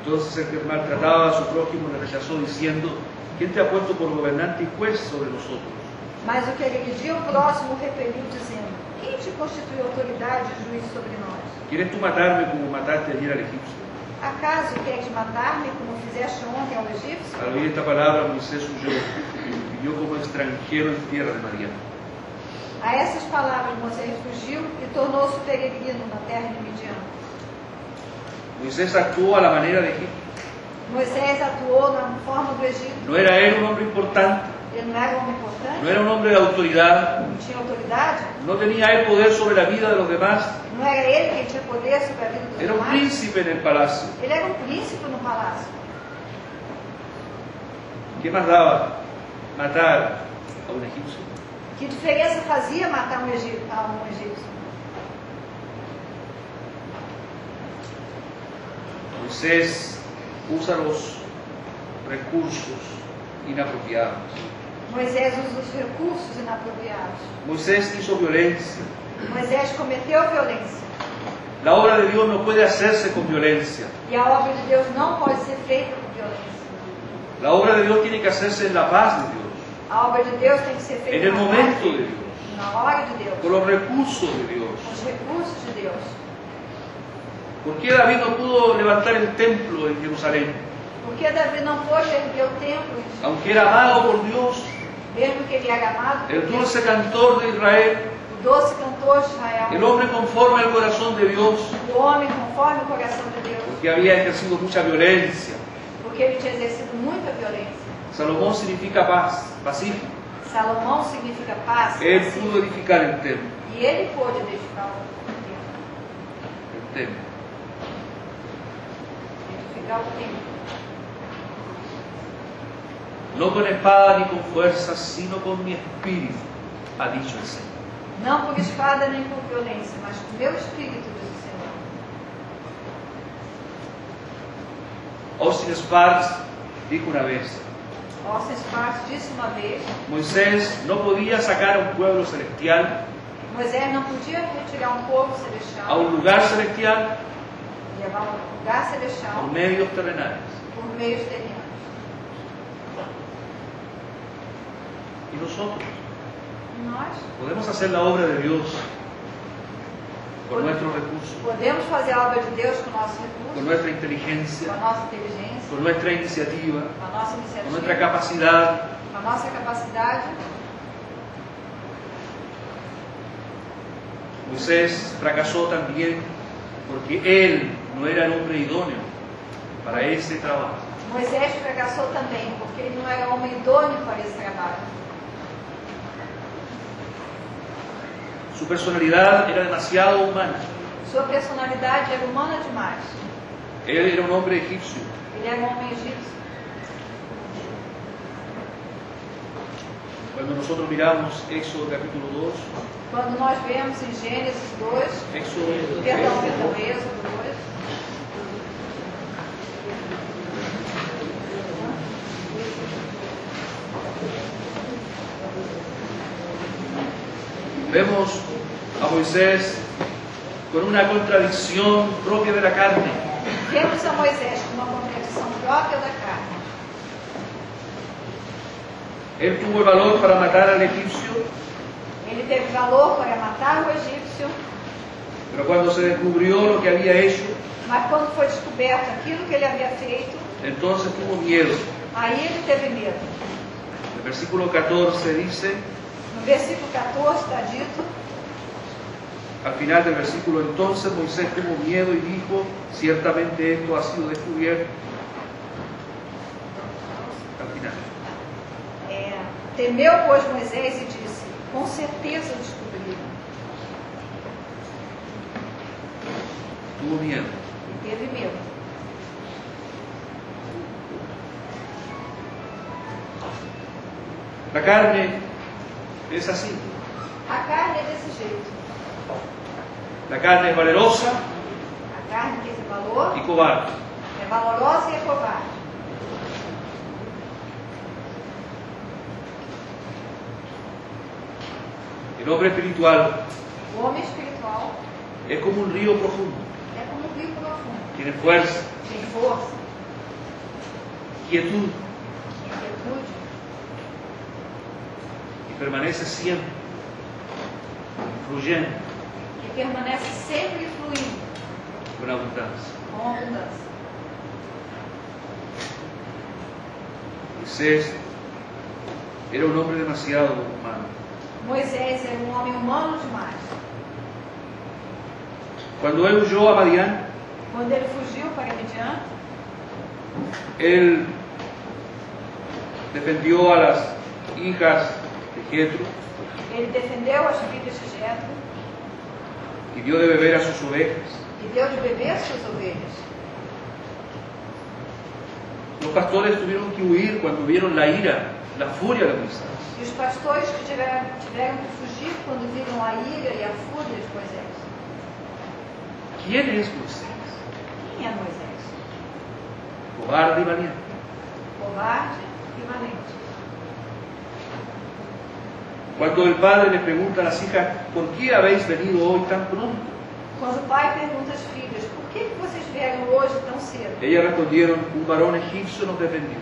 Entonces el que maltrataba a su prójimo le rechazó diciendo: ¿quién te ha puesto por gobernante y juez sobre nosotros? Mas o que agredia o próximo repeliu, dizendo: quem te constituiu autoridade e juiz sobre nós? ¿Quieres tú matarme como mataste ayer al egipcio? Acaso queres matar-me como fizeste ontem ao egípcio? Al oír esta palabra, Moisés huyó y vivió como extranjero en tierra de Madián. A essas palavras, Moisés fugiu e tornou-se peregrino na terra de Midian. Moisés actuó a la manera de Egipto. Moisés atuou na forma do Egito. No era él un hombre importante, Ele não era um homem importante, no era un hombre de autoridad, não tinha autoridade, no tenía él poder sobre la vida de los demás. não era ele quem tinha poder sobre a vida dos Era un demais. príncipe en el palacio. Ele era um príncipe no palácio. ¿Qué más daba matar a un egipcio? Que diferença fazia matar um egípcio? Moisés usa los recursos inapropiados. Moisés usa os recursos inapropriados. Moisés hizo violencia. Moisés cometeu violência. La obra de Dios no puede hacerse con violencia. E a obra de Deus não pode ser feita com violência. La obra de Dios tiene que hacerse en la paz de Dios, A obra de Deus tem que ser feita en el na momento paz, de Dios, na hora de Deus, con los recursos de Dios. com os recursos de Deus. ¿Por qué David no pudo levantar el templo en Jerusalén? Porque Davi não pôde erguer o templo, Aunque era amado por Dios, mesmo que ele era amado por el Deus, dulce cantor de Israel, o doce cantor de Israel, el hombre conforme al corazón de Dios, o homem conforme o coração de Deus, porque había ejercido mucha violencia. porque ele tinha exercido muita violência. Salomón significa paz, pacífico. Salomão significa paz, Él pacífico, pudo edificar el templo. e ele pôde edificar o templo. El templo. Edificar o templo. No con espada ni con fuerza, sino con mi espíritu, ha dicho el Señor. Não por espada nem por violência, mas com meu espírito, diz o Senhor. Austin Sparks dijo una vez, Austin Sparks disse uma vez, Moisés no podía sacar a un pueblo celestial Moisés não podia retirar um povo a celestial, un lugar celestial levar um lugar celestial por medios terrenales. por meios terrenos. Y nosotros Nós podemos hacer la obra de Dios con nuestros recursos, podemos fazer a obra de Deus com nossos con recursos, nuestra com inteligencia, a nossa inteligência, con nuestra iniciativa, com a nossa con nuestra iniciativa, capacidad. com a nossa capacidade. Moisés fracasó también porque él no era el hombre idóneo para ese trabajo. Moisés fracassou também, porque ele não era homem idôneo para esse trabalho. Su personalidad era demasiado humana. Sua personalidade era humana demais. Él era un hombre egipcio. Ele era um homem egípcio. Cuando nosotros miramos Éxodo capítulo 2, Quando nós vemos em Gênesis 2, Éxodo perdão, Êxodo 2, vemos a Moisés con una contradicción propia de la carne. vemos a Moisés com uma contradição própria da carne. Él tuvo el valor para matar al egipcio, Ele teve valor para matar o egípcio, pero cuando se descubrió lo que había hecho, mas quando foi descoberto aquilo que ele havia feito, entonces tuvo miedo. aí ele teve medo. El versículo 14 dice, No versículo 14 está dito, al final del versículo, entonces Moisés tuvo miedo y dijo, ciertamente esto ha sido descubierto. Al final. temeu, pois, Moisés e disse, com certeza descobriram. Tuvo miedo. E teve medo. La carne es así. A carne é desse jeito. La carne es valerosa A carne tem esse valor, y cobarde. é valorosa e é covarde. El hombre espiritual O homem espiritual es como un río profundo. é como um rio profundo. Tiene fuerza, Tem força, quietud inquietude y permanece siempre fluyendo e permanece sempre fluindo con abundancia. com abundância. Moisés era un hombre demasiado humano. Moisés era um homem humano demais. Cuando él huyó a Madián, Quando ele fugiu para Midian, él defendió a las hijas de Jetro ele defendeu as filhas de Jetro y dio de beber a sus ovejas. e deu de beber às suas ovelhas. Los pastores tuvieron que huir cuando vieron la ira, la furia de Moisés. E os pastores que tiveram que fugir quando viram a ira e a fúria de Moisés. ¿Quién es Moisés? Quem é Moisés? cobarde y valiente. covarde e valente. Cuando el padre le pregunta a las hijas, ¿por qué habéis venido hoy tan pronto? Quando o pai pergunta às filhas, por que vocês vieram hoje tão cedo? Ellas respondieron, un varón egipcio nos defendió.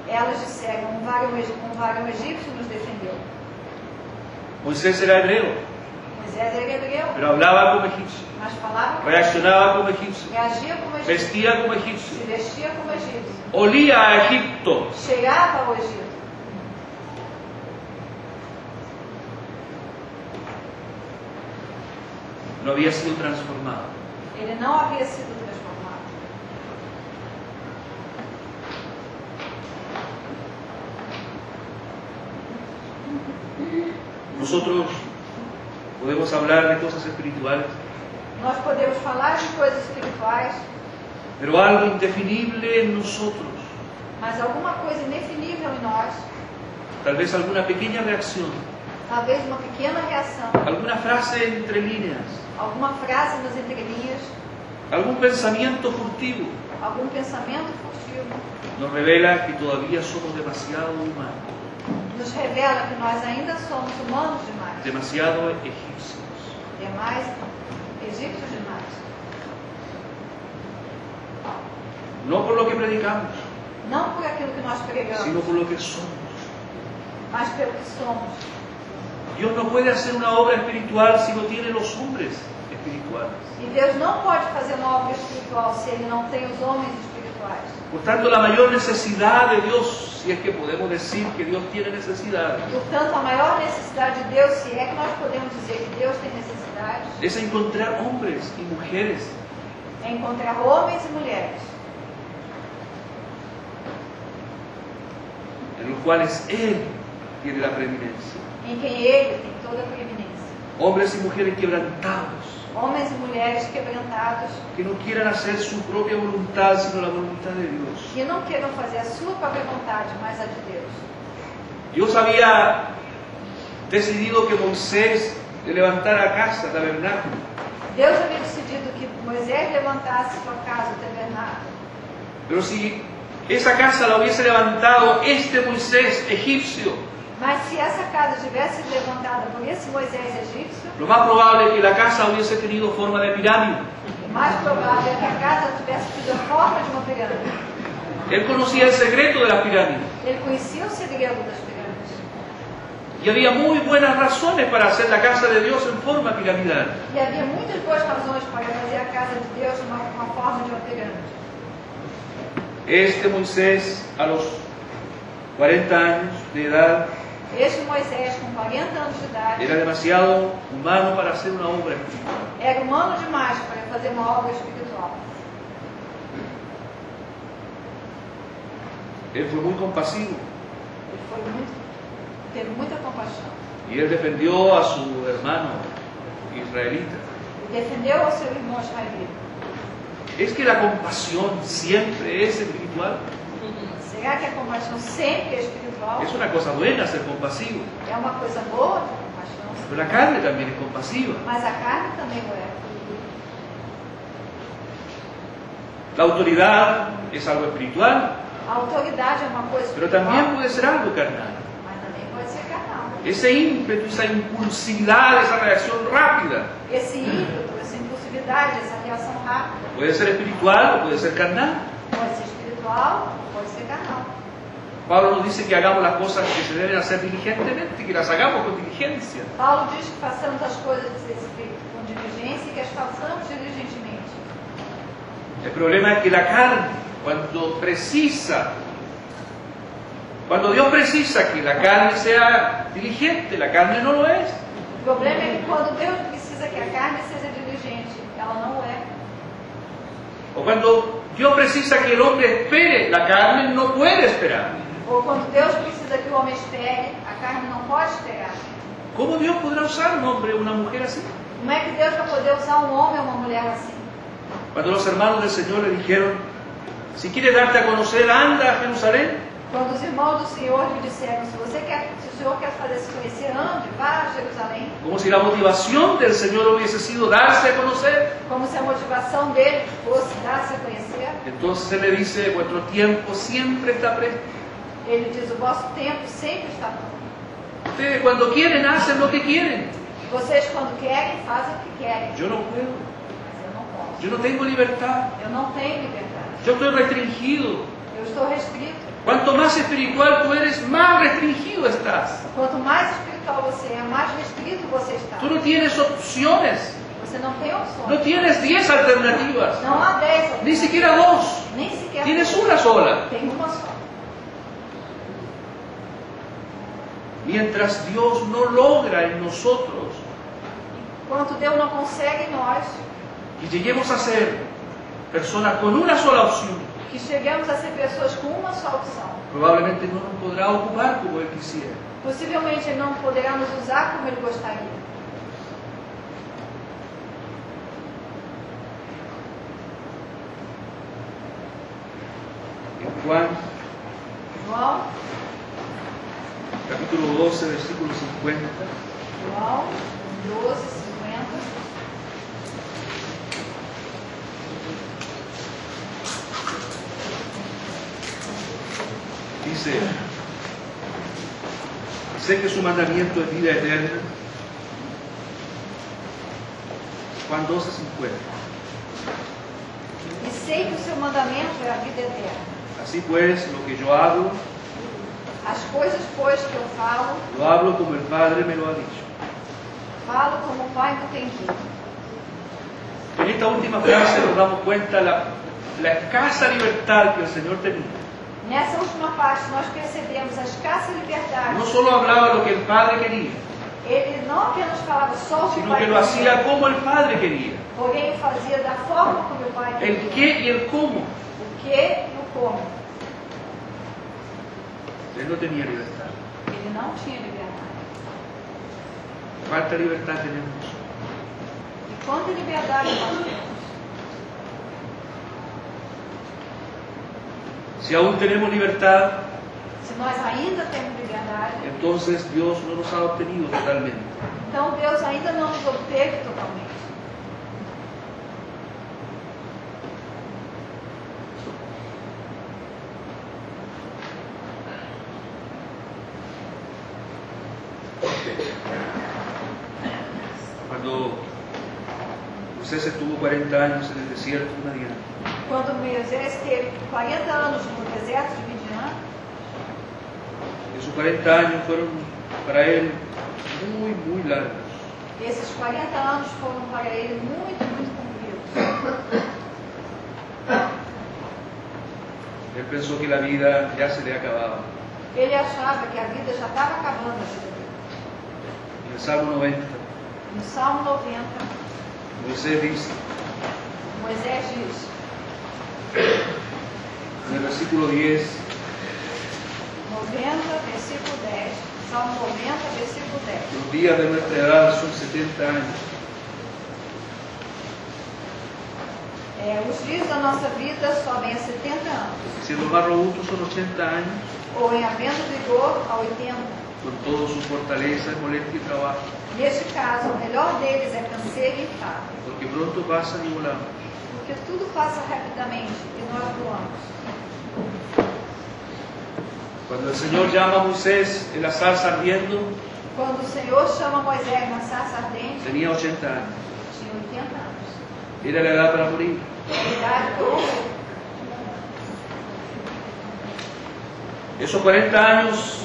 Elas disseram, um varão egípcio nos defendeu. Moisés era hebreo, Moisés era hebreu, pero hablaba como egipcio, mas falava como reaccionaba como egipcio, reagia como egípcio, vestía como se egipcio, vestia como egípcio, olía a Egipto. cheirava ao Egito. No había sido transformado. Ele não havia sido transformado. Nosotros podemos hablar de cosas espirituales, Nós podemos falar de coisas espirituais, pero algo indefinible en nosotros, mas alguma coisa indefinível em nós, tal vez alguna pequeña reacción, talvez uma pequena reação, alguna frase entre líneas, alguma frase nas entrelinhas, algún pensamiento furtivo, algum pensamento furtivo, nos revela que todavía somos demasiado humanos, nos revela que nós ainda somos humanos demais, demasiado egipcios. demais egípcios demais. No por lo que predicamos, Não por aquilo que nós pregamos, sino por lo que somos. mas pelo que somos. Dios no puede hacer una obra espiritual si no tiene los hombres espirituales. E Deus não pode fazer uma obra espiritual se Ele não tem os homens espirituais. Por tanto, la mayor necesidad de Dios, si es que podemos decir que Dios tiene necesidad, Portanto, a maior necessidade de Deus, se é que nós podemos dizer que Deus tem necessidades, es encontrar hombres y mujeres é encontrar homens e mulheres en los cuales Él tiene la preeminencia. em quem Ele tem toda a preeminência. Hombres y mujeres quebrantados, Homens e mulheres quebrantados, que no quieran hacer su propia voluntad, sino la voluntad de Dios. que não queiram fazer a sua própria vontade, mas a de Deus. Dios había decidido que Moisés levantara casa, tabernáculo. Deus havia decidido que Moisés levantasse sua casa, o tabernáculo. Pero si esa casa la hubiese levantado este Moisés egipcio, Mas se essa casa tivesse sido levantada por esse Moisés egípcio, lo más probable es que la casa hubiese tenido forma de pirámide. o mais provável é que a casa tivesse tido a forma de uma pirâmide. Él conocía el secreto de las pirámides Ele conhecia o segredo das pirâmides. y había muy buenas razones para hacer la casa de Dios en forma piramidal. E havia muitas boas razões para fazer a casa de Deus uma forma de uma pirâmide. Este Moisés, a los 40 años de edad, Este Moisés, com 40 anos de idade, era demasiado humano para hacer una obra espiritual. era humano demais para fazer uma obra espiritual. Él fue muy compasivo Ele teve muita compaixão. y él defendió a su hermano israelita. Ele defendeu ao seu irmão israelita. ¿Es que la compasión siempre es espiritual? Será que a compaixão sempre é espiritual? Es una cosa buena ser compasivo, É uma coisa boa ter compaixão, pero la carne también es compasiva. mas a carne também o é. La autoridad es algo espiritual, A autoridade é uma coisa pero espiritual, también puede ser algo carnal. mas também pode ser carnal. Ese ímpetu, esa impulsividad, esa reacción rápida, Esse ímpeto, essa impulsividade, essa reação rápida, puede ser espiritual o puede ser carnal. pode ser espiritual, pode ser carnal. Pablo nos dice que hagamos las cosas que se deben hacer diligentemente, que las hagamos con diligencia. Paulo diz que façamos as coisas desse espírito com diligência e que as façamos diligentemente. El problema es que la carne, cuando Dios precisa que la carne sea diligente, la carne no lo es. O problema é que quando Deus precisa que a carne seja diligente, ela não é. O cuando Dios precisa que el hombre espere, la carne no puede esperar. Ou quando Deus precisa que o homem espere, a carne não pode esperar. ¿Cómo Dios podrá usar un hombre o una mujer así? Como é que Deus vai poder usar um homem ou uma mulher assim? Cuando los hermanos del Señor le dijeron, si quieres darte a conocer, anda a Jerusalén. Quando os irmãos do Senhor lhe disseram, se o Senhor quer fazer se conhecer, ande, vá a Jerusalém. Como si la motivación del Señor hubiese sido darse a conocer. Como se a motivação dele fosse dar-se a conhecer. Entonces Él le dice, vuestro tiempo siempre está presto. Ele diz, o vosso tempo sempre está pronto. Ustedes cuando quieren hacen lo que quieren. Vocês quando querem, fazem o que querem. Yo no puedo. Mas eu não posso. Yo no tengo libertad. Eu não tenho liberdade. Yo estoy restringido. Eu estou restrito. Cuanto más espiritual tú eres, más restringido estás. Quanto mais espiritual você é, mais restrito você está. Tú no tienes opciones. Você não tem opções. No tienes 10 alternativas. Não há 10 opções. Ni siquiera 2. Nem sequer Tienes una sola. tem uma só. Mientras Dios no logra en nosotros Enquanto Deus não consegue em nós, que lleguemos a ser personas con una sola opción, que chegamos a ser pessoas com uma só opção. probablemente no nos podrá ocupar como Él quisiera. Possivelmente Ele não poderá nos usar como Ele gostaria. En Juan, João, capítulo 12, versículo 50, João 12, 50. dice, sé que su mandamiento es vida eterna. Juan 12, 50. E sei que o seu mandamento é a vida eterna. Así pues, lo que yo hablo, As coisas, pois, que eu falo, lo hablo como el Padre me lo ha dicho. falo como o Pai me tem dito. En esta última frase nos damos cuenta la escasa libertad que el Señor tenía. Nessa última parte, nós percebemos a escassa liberdade. No solo hablaba lo que el Padre quería, Ele não apenas falava só o que o sino Pai que lo hacía como el Padre quería. porém o fazia da forma como o Pai El queria. qué y el cómo. O que e o como. Él no tenía libertad. Ele não tinha liberdade. ¿Cuánta libertad tenemos? E quanta liberdade nós temos? Si aún tenemos libertad, Se nós ainda temos liberdade, entonces Dios no nos ha obtenido totalmente. então Deus ainda não nos obteve totalmente. Cuando Moisés estuvo 40 años en el desierto de Madián, Quando Moisés teve 40 anos no deserto de Midian, esos 40 años fueron para él muy largos. esses 40 anos foram para ele muito compridos. Él pensó que la vida ya se le acababa. Ele achava que a vida já estava acabando a vida dele. En el Salmo 90, No Salmo 90, Moisés dice, Moisés diz, en el versículo 10, 90, versículo 10, Salmo 90, versículo 10. los días de nuestra edad son 70 años. Os dias da nossa vida sobem a 70 anos, Siendo más robustos son 80 años, ou em havendo vigor a 80. con toda su fortaleza, molestia y trabajo, Neste caso, o melhor deles é canseiro e enfado, porque pronto pasan y volamos. porque tudo passa rapidamente e nós voamos. Cuando el Señor llama a Moisés en la zarza ardiendo, Quando o Senhor chama Moisés na sarça ardente, tenía 80 años. tinha 80 anos. Era la edad para morir. A idade para morrer. Esos 40 años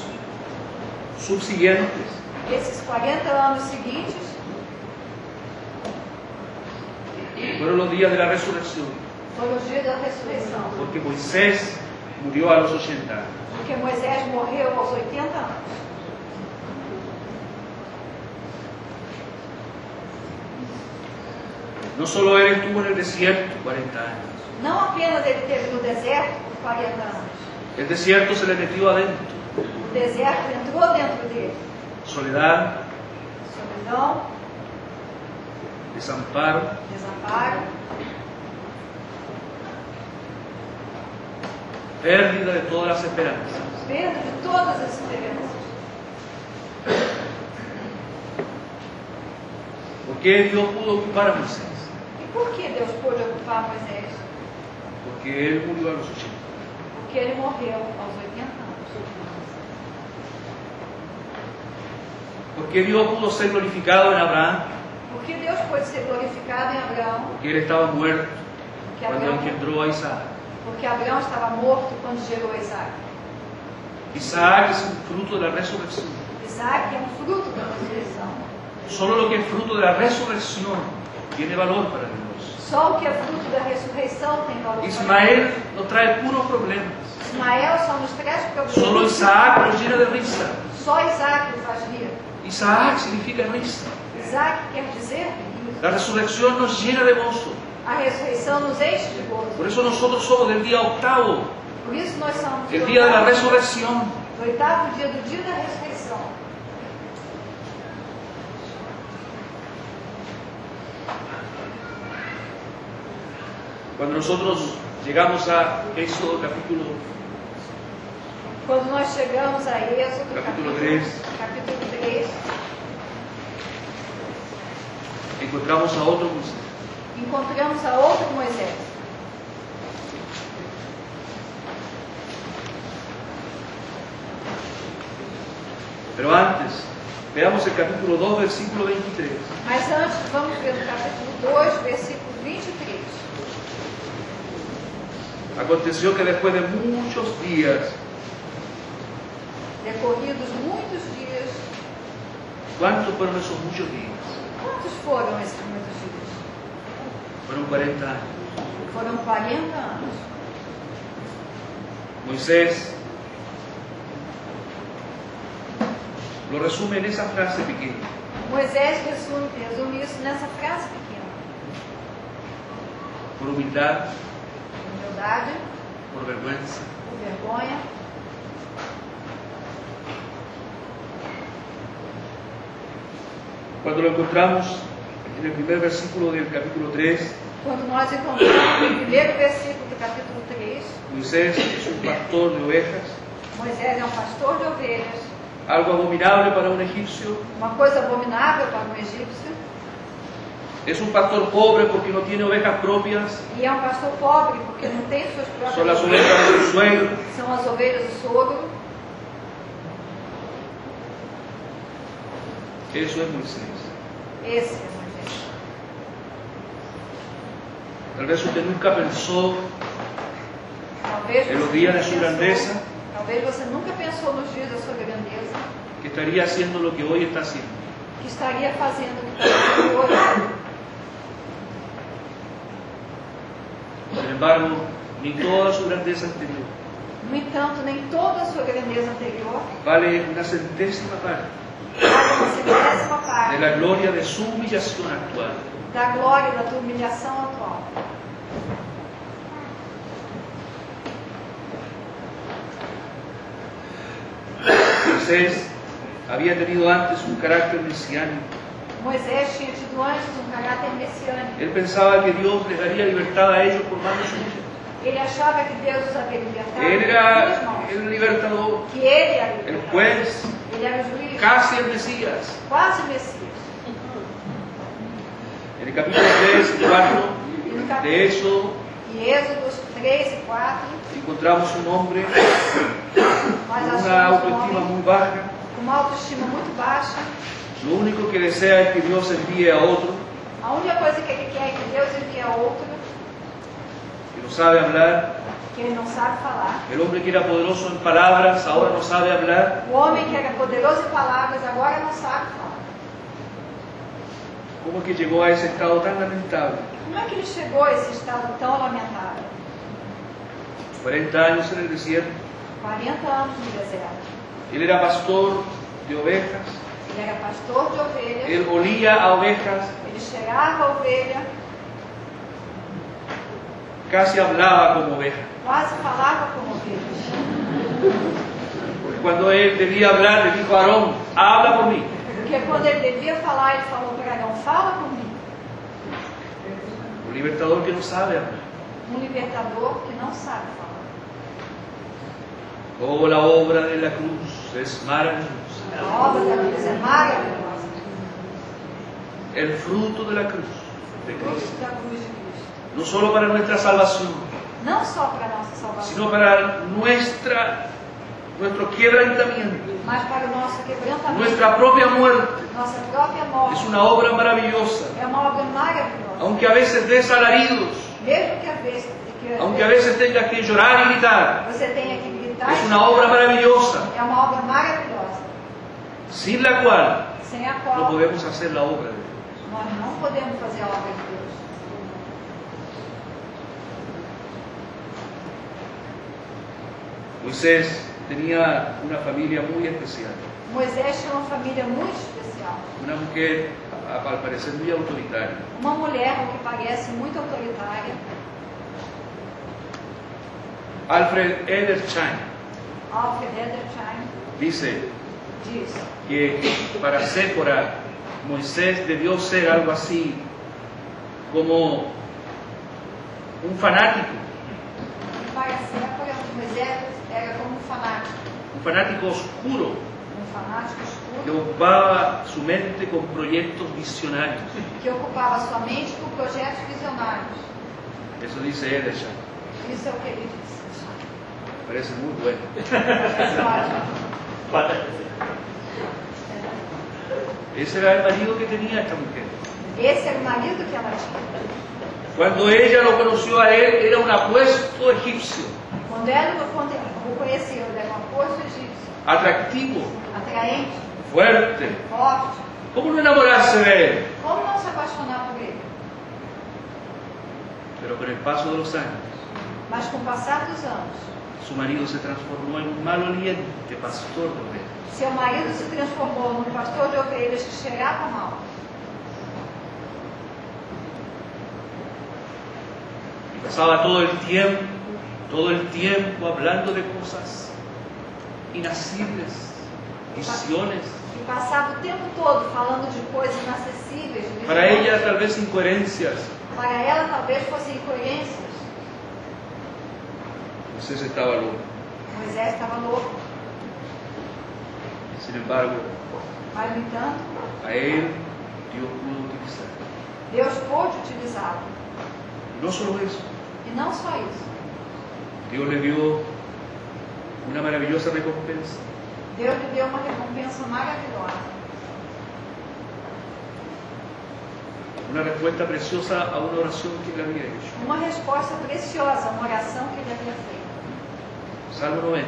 subsiguientes Esses 40 anos seguintes fueron los días de la resurrección, foram os dias da ressurreição, porque Moisés murió a los 80 años. porque Moisés morreu aos 80 anos. No solo él estuvo en el desierto 40 años, Não apenas ele esteve no deserto por 40 anos. el desierto se le metió adentro. O deserto entrou dentro dele. Soledad, Solidão, desamparo, desamparo, pérdida de todas las esperanzas. Perto de todas as esperanças. ¿Por qué Dios pudo ocupar a Moisés? E por que Deus pôde ocupar Moisés? Porque él murió a los 80. Porque ele morreu aos 80 anos. ¿Por qué Dios pudo ser glorificado en Abraham? Porque Deus pôde ser glorificado em Abraão. Porque él estaba muerto Porque cuando Abraão, engendró a Isaac. porque Abraão estava morto quando gerou Isaac. Isaac es un fruto de la resurrección. Isaac é um fruto da ressurreição. Solo lo que es fruto de la resurrección tiene valor para Dios. Só o que é fruto da ressurreição tem valor. Ismael nos trae puros problemas. Ismael só nos traz problemas. Solo Isaac nos llena de risa. Só Isaac nos faz rir. Isaac significa risa. Isaac quer dizer rir. La resurrección nos llena de gozo. A ressurreição nos enche de gozo. Por eso nosotros somos del día octavo, Por isso nós somos el día de la resurrección. do oitavo dia do dia da ressurreição. Cuando nosotros llegamos a Éxodo capítulo Quando nós chegamos a Êxodo, Capítulo 3. capítulo 3, encontramos a otro Moisés. encontramos a outro Moisés. Pero antes, veamos el capítulo 2, versículo 23. Mas antes, vamos ver o capítulo 2, versículo 23. Aconteció que después de muchos días, Decorridos muitos dias, ¿cuántos fueron esos muchos días? quantos foram esses muitos dias? Fueron 40 años. Foram 40 anos. Moisés lo resume en esa frase pequeña. Moisés resume isso nessa frase pequena. Por humildad, Humildade, por vergüenza, por vergonha. Cuando lo encontramos en el primer versículo del capítulo 3, Quando nós encontramos no primeiro versículo do capítulo 3, Moisés es un pastor de ovejas, Moisés é um pastor de ovelhas, algo abominable para un egipcio. uma coisa abominável para um egípcio, Es un pastor pobre porque no tiene ovejas propias, e é um pastor pobre porque não tem suas son las próprias ovejas de su suegro. são as ovelhas do sogro. Eso es Moisés. Esse é Moisés. Tal vez usted nunca pensó Talvez en los você días de nunca su pensou- grandeza Talvez você nunca pensou nos dias da sua grandeza, que estaría haciendo lo que hoy está haciendo. que estaria fazendo o que está fazendo hoje. Sin embargo, ni toda su grandeza anterior No entanto, nem toda a sua grandeza anterior vale una centésima parte vale uma centésima de parte la gloria de su humillación actual. da glória da tua humilhação atual. Moisés había tenido antes un carácter mesiánico. Moisés tinha tido antes um caráter messiânico. Él pensaba que Dios les daría libertad a ellos por mano suya. Ele achava que Deus os havia libertado Él com era suas mãos. el libertador, Que ele era o el libertador. juez, Ele era o juiz, casi el Mesías. quase o Messias. En el capítulo 3 y 4 E no de capítulo Éxodo de Êxodos 3 e 4, encontramos un hombre nós con una achamos um autoestima homem muy baja. com uma autoestima muito baixa. Lo único que desea es que Dios envíe a otro A única coisa que ele quer é que Deus envie a outro, que no sabe hablar. que ele não sabe falar. El hombre que era poderoso en palabras ahora no sabe hablar. O homem que era poderoso em palavras agora não sabe falar. ¿Cómo es que llegó a ese estado tan lamentable? Como é que ele chegou a esse estado tão lamentável? 40 años en el desierto. 40 anos no deserto. Él era pastor de ovejas. Ele era pastor de ovelhas, Él olía a ovejas. ele cheirava a ovelha, Casi hablaba como oveja. quase falava como ovelhas. Porque cuando él debía hablar, le dijo a Aarón, habla por mí. Porque quando ele devia falar, ele falou para Arão, fala comigo. Un libertador que no sabe hablar. Um libertador que não sabe falar. Oh, la obra de la cruz es maravillosa. A obra da cruz é maravilhosa. El fruto de la cruz de O fruto Cristo. da cruz de Cristo. No solo para nuestra salvación, Não só para a nossa salvação, sino para nuestro quebrantamiento, mas para o nosso quebrantamento, nuestra propia muerte. nossa própria morte. Es una obra maravillosa. É uma obra maravilhosa. Aunque a veces des alaridos, Mesmo que aunque a veces tengas que llorar y gritar, você tenha que gritar, es una obra maravillosa, é uma obra maravilhosa, sin la cual sem a no qual podemos hacer la obra de Dios. nós não podemos fazer a obra de Deus. Moisés tenía una familia muy especial, Moisés tinha uma família muito especial. una mujer al parecer muy autoritaria. Uma mulher que parece muito autoritária, Alfred Edersheim Alfred Edersheim, dice diz que para Séfora, Moisés debió ser algo así como un fanático, que para Séfora, Moisés era como un fanático oscuro fanático que escuro, ocupaba su mente con proyectos visionarios. que ocupava sua mente com projetos visionários. Eso dice Edersheim. Isso é o que ele diz. Me parece muy bueno. Isso é ótimo. Ese era el marido que tenía esta mujer. Esse era o marido que ela tinha. Cuando ella lo conoció a él, era un apuesto egipcio, Quando ela o conheceu, ele era um aposto egípcio, atractivo, atraente, fuerte. forte. ¿Cómo no enamorarse de él? Como não se apaixonar por ele? Pero con el paso de los años, Mas com o passar dos anos, su marido se transformó en un maloliente pastor de ovejas. seu marido se transformou num pastor de ovelhas que cheirava mal. Y pasaba todo el tiempo hablando de cosas inacibles, visiones. E passava o tempo todo falando de coisas inacessíveis, de Para visões. ella tal vez incoherencias. Para ela talvez fossem incoerências. Moisés estaba loco. Moisés estava louco. Sin embargo, Mas, no entanto, a él Dios pudo utilizar. Deus pôde utilizá-lo. Y no solo eso, E não só isso. Dios le dio una maravillosa recompensa. Deus lhe deu uma recompensa maravilhosa. Una respuesta preciosa a una oración que él había hecho. Uma resposta preciosa, uma oração que ele havia feito. Salmo 90.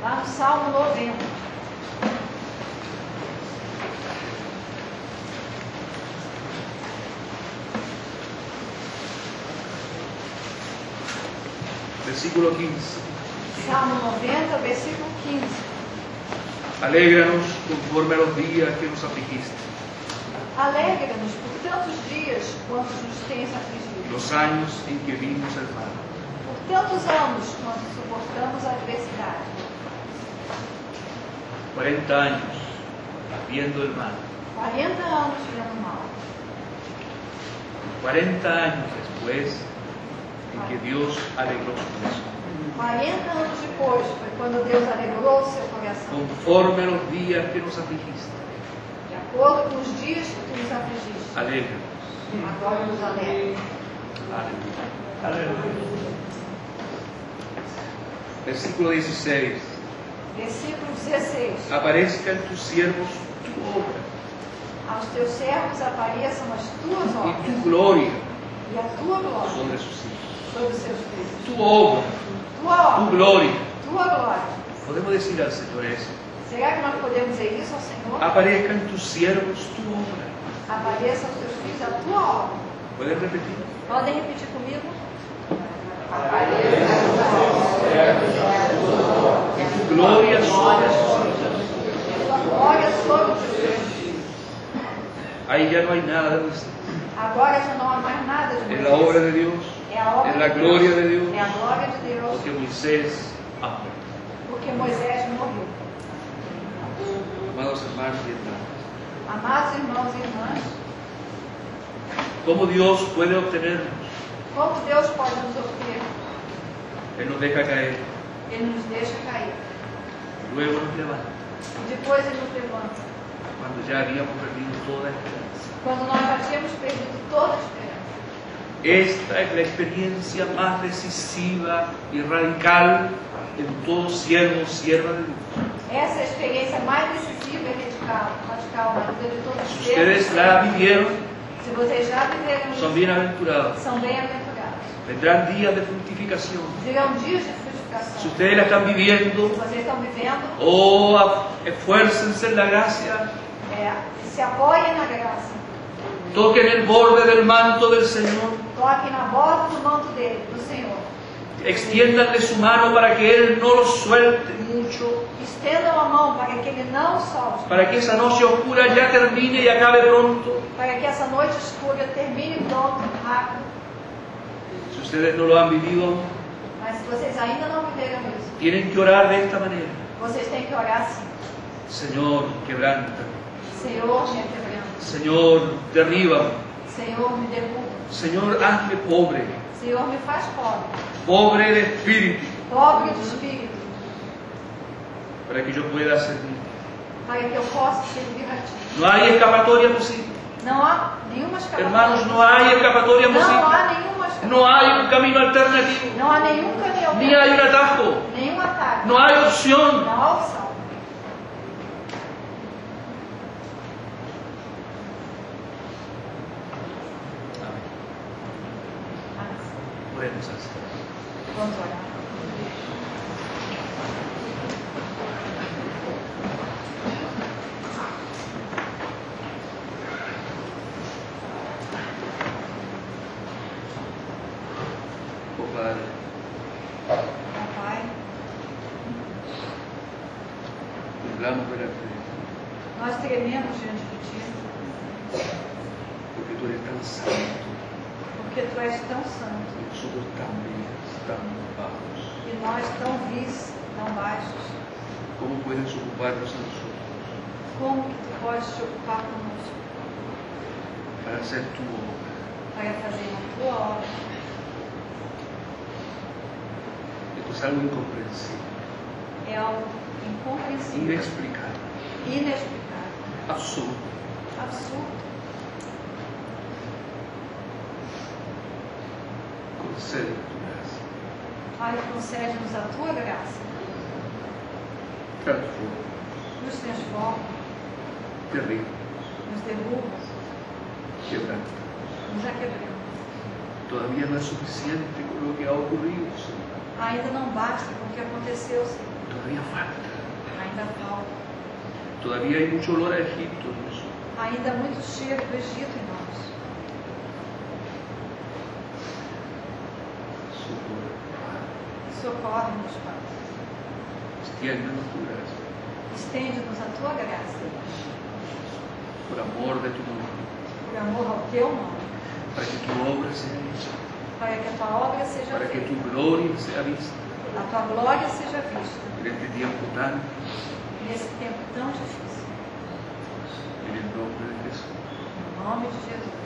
Lá no Salmo 90. Versículo 15. Salmo 90, versículo 15. Alégranos conforme a los días que nos afligiste, Alegra-nos por tantos dias quantos nos tens afligido. los años en que vimos el mal. Por tantos anos quanto suportamos a adversidade. 40 años viendo el mal. 40 anos vendo mal. 40 años después en que Dios alegró su corazón. 40 anos depois foi quando Deus alegrou o seu coração. Conforme a los días que nos afligiste, De acordo com os dias que tu nos afligiste. alégranos. Agora nos alegra. Aleluya. Versículo 16. Versículo 16. Aparezca en tus siervos tu obra Aos teus servos apareçam as tuas y obras tu gloria e a tua glória sobre sus hijos. sobre os seus filhos. Tu obra, Tua tu obra, gloria. tua glória. Podemos decir al Señor eso. Será que nós podemos dizer isso ao Senhor? Aparezca en tus siervos tu obra. Apareça aos teus filhos a tua obra. ¿Pueden repetir? Podem repetir comigo? Tu gloria sobre sus hijos. Tua glória sobre os teus filhos. Ahí ya no hay nada de Moisés. Agora já não há mais nada de Es la obra Moisés. de Dios, É a obra es la de gloria Deus. de Dios, É a glória de Deus. porque Moisés ama. Porque Moisés morreu. Amados hermanos y hermanas, Amados irmãos e irmãs, ¿cómo Dios puede obtenernos? como Deus pode nos obter? Él nos deja caer, Ele nos deixa cair. luego nos levanta e depois Ele nos levanta, cuando ya habíamos perdido toda esperanza. quando nós já tínhamos perdido toda a esperança. Esta es la experiencia más decisiva y radical en todo siervo o sierva de Dios. Essa é a experiência mais decisiva e radical na vida de todos Si os ustedes seres. la vivieron, Se vocês já viveram son isso, bienaventurados. são bem-aventurados. Vendrán días de fructificación. Virão dias de Si frutificação. ustedes la están viviendo, Se vocês estão vivendo, esfuércense en la gracia, se apoiem na graça. toquen el borde del manto del Señor, Toquem na borda do manto dele, do Senhor. extiéndanle su mano para que Él no lo suelte mucho, Estendam a mão para que ele não solte. para que esa noche oscura ya termine y acabe pronto. Para que essa noite escura termine pronto, rápido. Si ustedes no lo han vivido, Mas se vocês ainda não viveram isso, tienen que orar de esta manera. vocês têm que orar assim. Señor, quebranta. Senhor, me quebrando. Señor, derriba. Senhor, me derruba. Señor, hazme pobre. Senhor, me faz pobre. Pobre de espíritu, Pobre de espírito. para que yo pueda servir. Para que eu possa servir a ti. No hay escapatoria posible. Não há nenhuma escapatória. Hermanos, no hay escapatoria Não posible. há nenhuma escapatória. No hay un camino alternativo. Não há nenhum caminho. Ni hay un atajo. Nenhum ataque. No hay opción. Não há opção. Oremos así. Vamos orar. Oh Padre, Pai, temblamos delante de ti, nós trememos diante de ti, porque tú eres tan santo porque tu és tão santo y nosotros tan viles, tan bajos. e nós tão vis, tão baixos. ¿Cómo puedes ocuparnos a nosotros Como que tu podes te ocupar conosco para hacer tu obra? para fazer a tua obra? Esto es algo incomprensible, É algo incompreensível, inexplicable, inexplicável, absurdo. absurdo. Concede tu gracia, Pai, concede-nos a tua graça, transforma, nos transforma, derriba, nos derruba, quebranta. nos aquebramos. Todavía no es suficiente con lo que ha ocurrido, Señor. Ainda não basta com o que aconteceu, Senhor. Todavía falta. Ainda falta. Todavía hay mucho olor a Egipto en nosotros. Ainda há muito cheiro do Egito em nós. Socorro, Padre. Socorre-nos, Pai. Extiéndenos tu gracia, Estende-nos a tua graça, por amor de tu nombre, por amor ao teu nome, para que tu obra sea hecha, para que a tua obra seja para que feita, tu gloria sea vista a tua glória seja vista en este tiempo tan, nesse tempo tão difícil. en el nombre de Jesús. Em nome de Jesus.